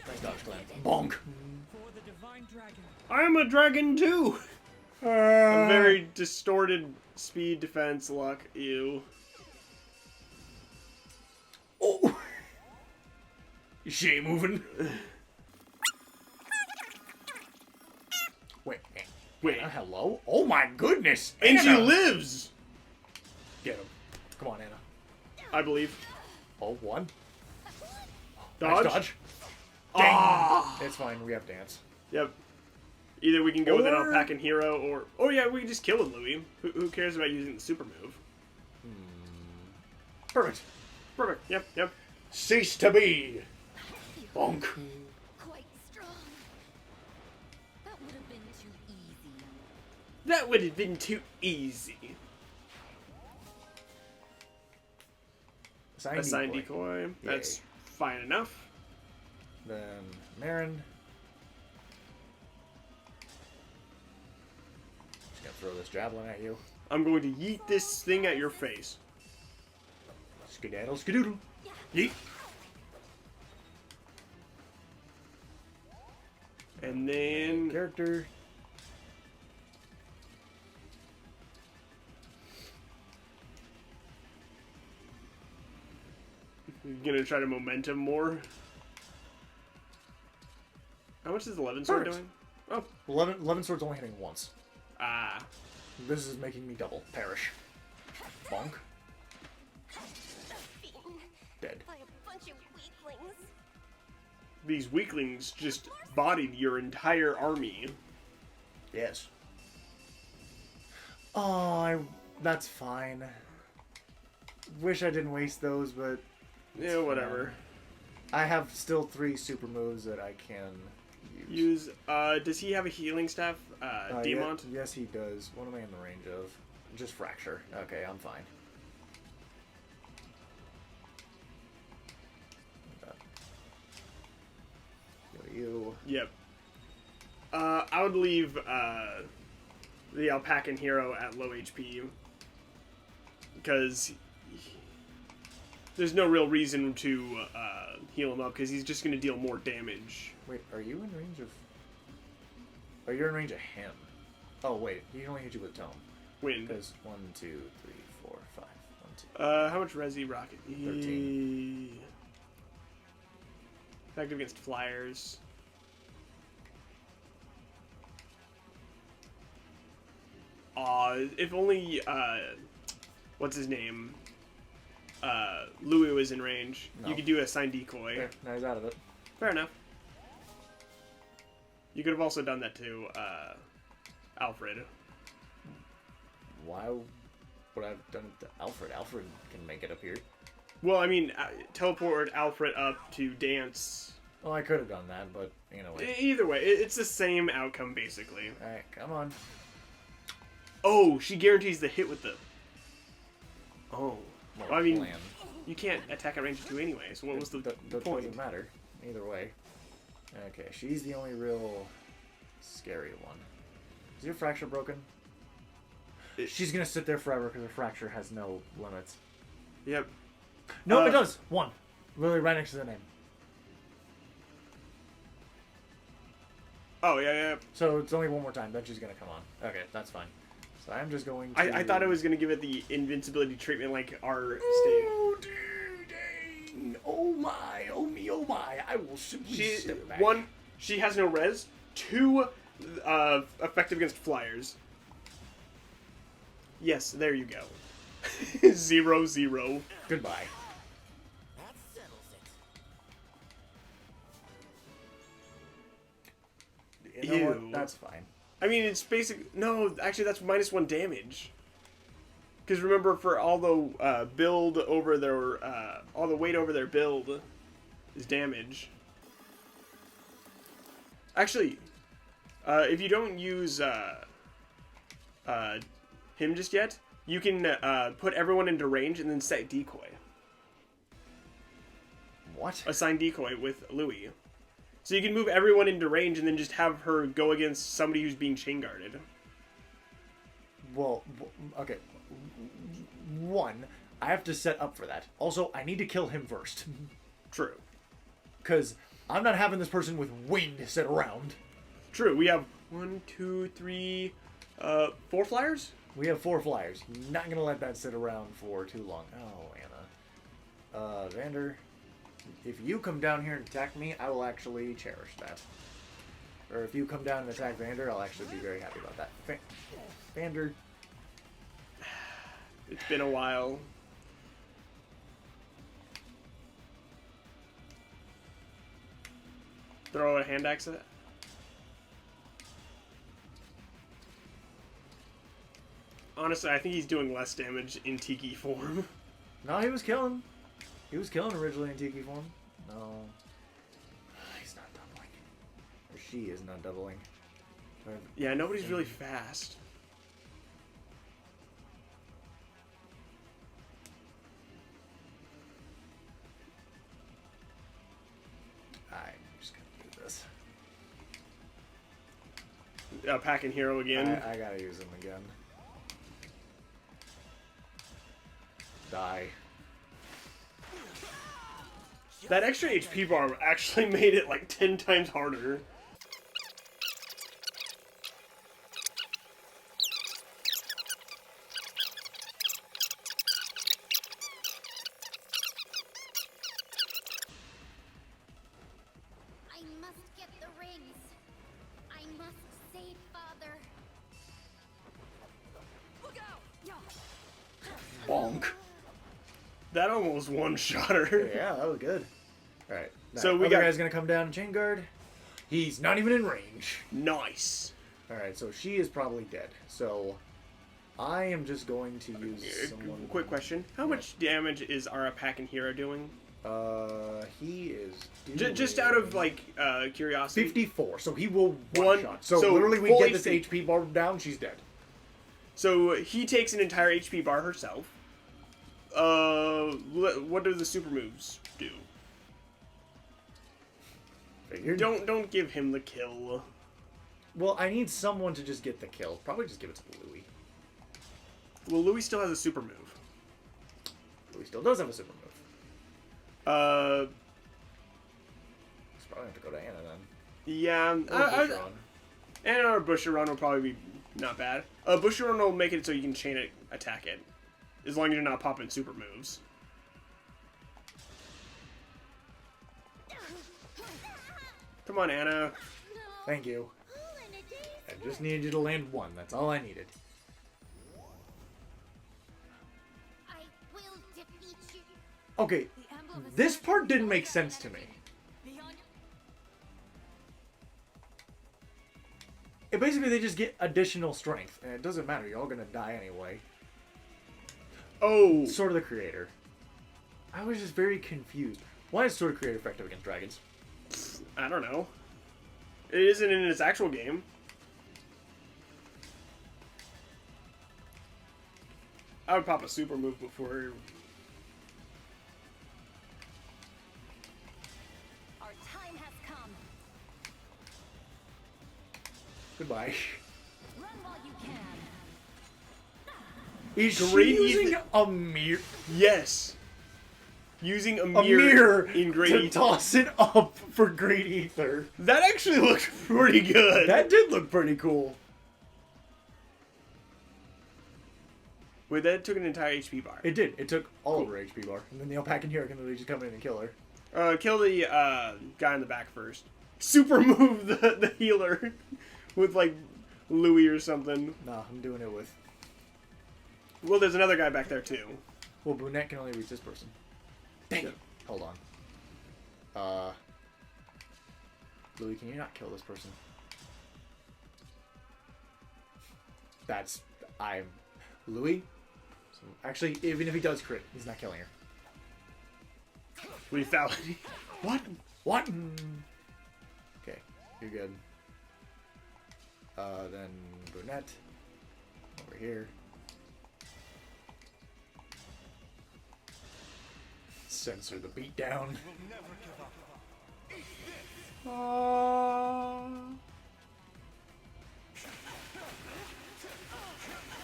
nice dodge, Glenn. Bonk. For the divine dragon. I'm a dragon too. A very distorted speed, defense, luck. Ew. Oh. She ain't moving. Wait. Wait. Hello? Oh my goodness. And she Anna. lives. Get him. Come on, Anna. I believe. Oh, one. Dodge. Nice dodge. Ah. It's fine. We have dance. Yep. Either we can go with an Or- alpacan hero, or oh yeah, we can just kill with Louis. Who cares about using the super move? Perfect. Perfect. Yep. Yep. Cease to be. Bonk. Quite strong. That would have been too easy. That would have been too easy. Assign decoy. That's fine enough. Then Marin. Just gonna throw this javelin at you. I'm going to yeet this thing at your face. Skedaddle, skedoodle. Yeet. And then Character. you're gonna try to momentum more. How much is 11 sword Perfect. doing? Oh, 11 swords only hitting once. ah. This is making me double. Perish. Bonk. Beaten Dead. by a bunch of weaklings. These weaklings just bodied your entire army. Yes. Oh, that's fine. Wish I didn't waste those, but Yeah, whatever. I have still 3 super moves that I can use. Use, does he have a healing staff? Demont? Yes, he does. What am I in the range of? Just fracture. Okay, I'm fine. Go to you. Yep. I would leave, the alpacan hero at low HP. Because there's no real reason to, heal him up, because he's just going to deal more damage. Wait, are you in range of... Oh, you're in range of him. Oh, wait. He can only hit you with tome. Wind. Because 1, 2, 3, 4, 5. 1, 2. How much Resi Rocket? 13. Effective against flyers. If only, what's his name? Louis was in range. No. You could do a sign decoy. There, now he's out of it. Fair enough. You could have also done that to, Alfred. Why would I have done it to Alfred? Alfred can make it up here. Well, I mean, teleport Alfred up to dance. Well, I could have done that, but, you know what. Either way, it's the same outcome, basically. Alright, come on. Oh, she guarantees the hit with the... Oh. Well, Well, I mean, plan. you can't attack at range of 2 anyway, so what was the That point? doesn't matter. Either way. Okay, she's the only real scary one. Is your fracture broken? She's gonna sit there forever because her fracture has no limits. Yep. No, it does! 1. Literally right next to the name. Oh, yeah. So it's only one more time, then she's gonna come on. Okay, that's fine. So I'm just going to... I thought it was going to give it the invincibility treatment like our state. Oh, dang! Oh my! Oh me! Oh my! I will simply She, step back. 1, she has no res. 2, effective against flyers. Yes, there you go. 0-0. Goodbye. That settles it. You know Ew. what? That's fine. I mean, it's basic. No, actually, that's -1 damage. Because remember, for all the build over their, all the weight over their build is damage. Actually, if you don't use him just yet, you can put everyone into range and then set decoy. What? Assign decoy with Louis. So you can move everyone into range and then just have her go against somebody who's being chain guarded. Well, okay. One, I have to set up for that. Also, I need to kill him first. True. Because I'm not having this person with wind sit around. True. We have 1, 2, 3, 4 flyers? We have 4 flyers. Not going to let that sit around for too long. Oh, Anna. Vander, if you come down here and attack me, I will actually cherish that. Or if you come down and attack Vander, I'll actually be very happy about that. Vander. It's been a while. Throw a hand axe at it. Honestly, I think he's doing less damage in Tiki form. No, he was killing. He was killing originally in Tiki form. No. He's not doubling. Or she is not doubling. Yeah, nobody's really fast. I'm just gonna do this. Packing hero again. I gotta use him again. Die. That extra HP bar actually made it like 10 times harder. I must get the rings. I must save Father. Look out! Bonk. That almost one-shot her. Yeah, that was good. Alright. So we other got- guy's gonna come down and chain guard. He's not even in range. Nice. Alright, so she is probably dead. So I am just going to use someone. Quick question. How much damage is our packing hero doing? He is doing Just out of, like, curiosity. 54, so he will One- one shot. So, so literally we full get this HP. HP bar down, she's dead. So he takes an entire HP bar herself. What do the super moves do? Figured. Don't give him the kill. Well, I need someone to just get the kill. Probably just give it to Louis. Well, Louis still has a super move. Louis still does have a super move. Uh, He's probably have to go to Anna then. yeah. Or Bushiron. And our Bushiron will probably be not bad. Bushiron will make it so you can chain it, attack it. As long as you're not popping super moves. Come on, Anna. Thank you. Oh, and a daisy. I just needed you to land one. That's all I needed. I will defeat you. Okay, The emblem is this not part didn't beyond make your sense to energy. me. Beyond Basically, they just get additional strength, and it doesn't matter. You're all gonna die anyway. Oh, Sword of the Creator. I was just very confused. Why is Sword of the Creator effective against dragons? I don't know. It isn't in its actual game. I would pop a super move before. Our time has come. Goodbye. Run while you can. Is she Great using Ethan. a mirror? Yes. Using a A mirror, mirror in Great to Ether. toss it up for Great Ether. That actually looked pretty good. That did look pretty cool. Wait, that took an entire HP bar. It did. It took all of her HP bar. And then the Alpacan Hero can literally just come in and kill her. Kill the guy in the back first. Super move the healer with like Louis or something. Nah, I'm doing it with... Well, there's another guy back there too. Well, Brunette can only reach this person. Dang it. Hold on. Louis, can you not kill this person? That's... Louis? Actually, even if he does crit, he's not killing her. Lethality. What? What? Okay, you're good. Then Brunette. Over here. Censor the beatdown.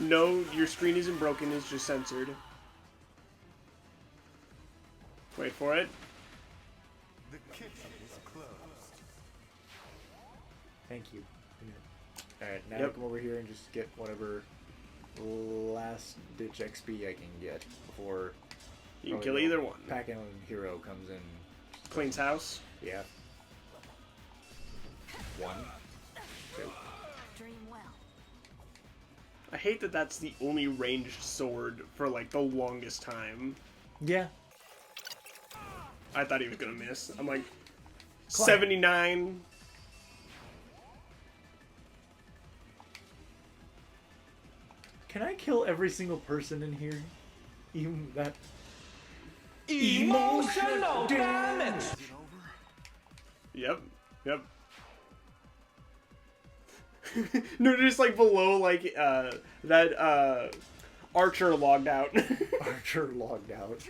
No, your screen isn't broken, it's just censored. Wait for it. The kitchen is closed. Thank you. Alright, now Yep. I come over here and just get whatever last ditch XP I can get before You can kill either one. Pack-in Hero comes in. Cleans house. Yeah. 1, 2. Dream well. I hate that that's the only ranged sword for like the longest time. Yeah. I thought he was gonna miss. I'm like, Climb. 79. Can I kill every single person in here? Even that. Emotional damage! Is it over? Yep. No, just like below, like that Archer logged out. Archer logged out.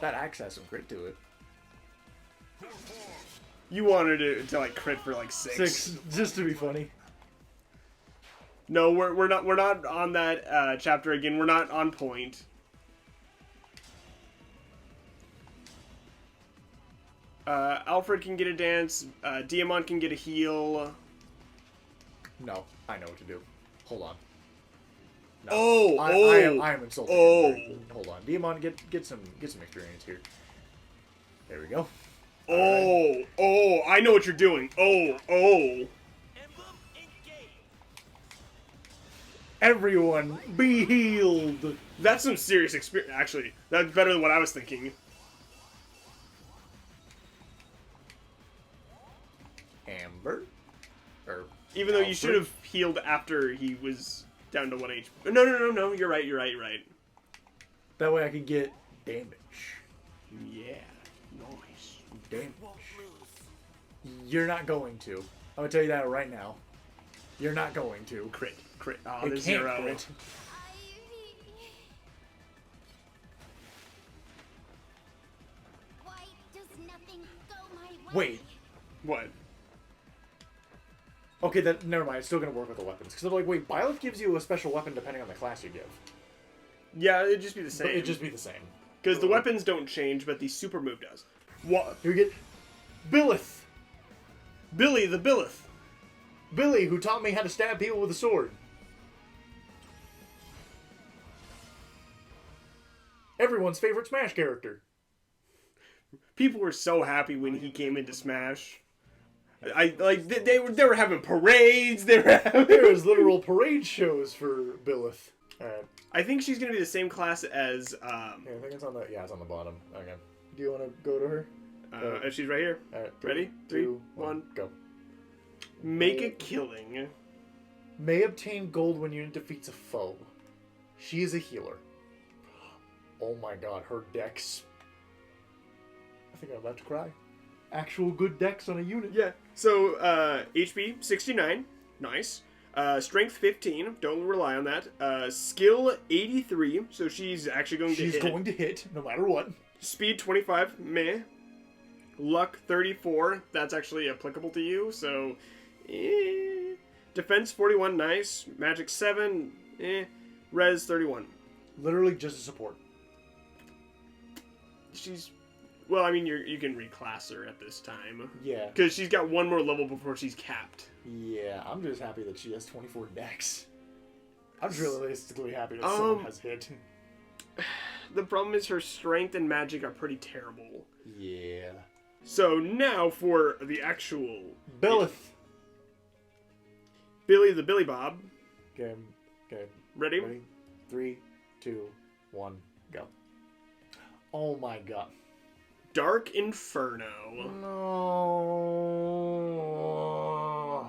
That axe has some crit to it. You wanted to like crit for like 6. 6, just to be funny. No, we're not on that chapter again. We're not on point. Alfred can get a dance. Diamond can get a heal. No, I know what to do. Hold on. No. I am insulting. Oh. him. Hold on, Diamond, get some experience here. There we go. I know what you're doing. Emblem engage! Everyone, be healed. That's some serious experience. Actually, that's better than what I was thinking. Amber, or Even though you should Alfred? have healed after he was down to 1 HP. No. You're right. That way I can get damage. Yeah. Nice. Damage. Won't lose. You're not going to. I'm gonna tell you that right now. You're not going to. Crit. Oh, It there's can't 0. crit. Why does nothing go my way? Wait. What? Okay, then never mind. It's still gonna work with the weapons. Because I'm like, wait, Byleth gives you a special weapon depending on the class you give. Yeah, it'd just be the But same. it'd just be the same. Because the weapons don't change, but the super move does. What? Here we get Byleth. Billy the Billith. Billy, who taught me how to stab people with a sword. Everyone's favorite Smash character. People were so happy when he came into Smash. They were having parades. They were having... There was literal parade shows for Byleth. Alright. I think she's gonna be the same class as Yeah, I think it's on the it's on the bottom. Okay. Do you want to go to her? she's right here. Alright. Ready? 3, 2, 1. go. Make a killing. May obtain gold when unit defeats a foe. She is a healer. Oh my god, her dex. I think I'm about to cry. Actual good dex on a unit. Yeah. So HP 69, nice. Strength 15, don't rely on that. Skill 83, so she's actually going to hit. She's going to hit, no matter what. Speed 25, meh. Luck 34, that's actually applicable to you, so eh. Defense 41, nice. Magic 7, eh. Res 31. Literally just a support. She's... Well, I mean, you can reclass her at this time. Yeah. Because she's got one more level before she's capped. Yeah, I'm just happy that she has 24 dex. I'm just realistically happy that someone has hit. The problem is her strength and magic are pretty terrible. Yeah. So now for the actual... Byleth. Billy the Billy Bob. Okay. Ready? Ready? 3, 2, 1, go. Oh my god. Dark Inferno. No.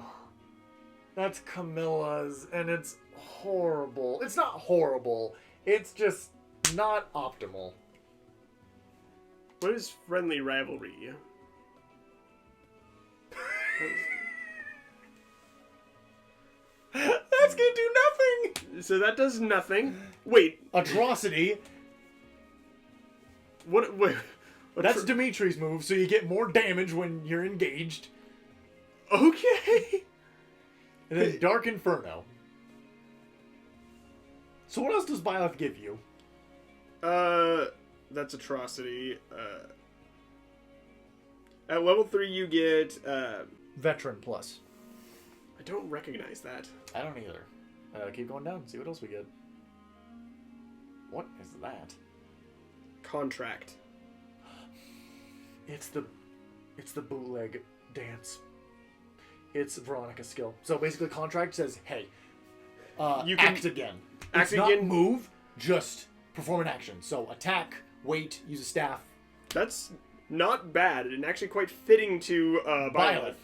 That's Camilla's, and it's horrible. It's not horrible. It's just not optimal. What is Friendly Rivalry? That's gonna do nothing. So that does nothing. Wait, Atrocity. what? Wait, That's Dimitri's move, so you get more damage when you're engaged. okay. And then Dark Inferno. So what else does Byleth give you? That's atrocity. At level 3, you get, Veteran plus. I don't recognize that. I don't either. Keep going down. See what else we get. What is that? Contract. It's the bootleg dance. It's Veronica's skill. So basically, contract says, "Hey, You can act again. act It's not again? move, just perform an action. So attack, wait, use a staff. That's not bad, and actually quite fitting to, Byleth. Byleth.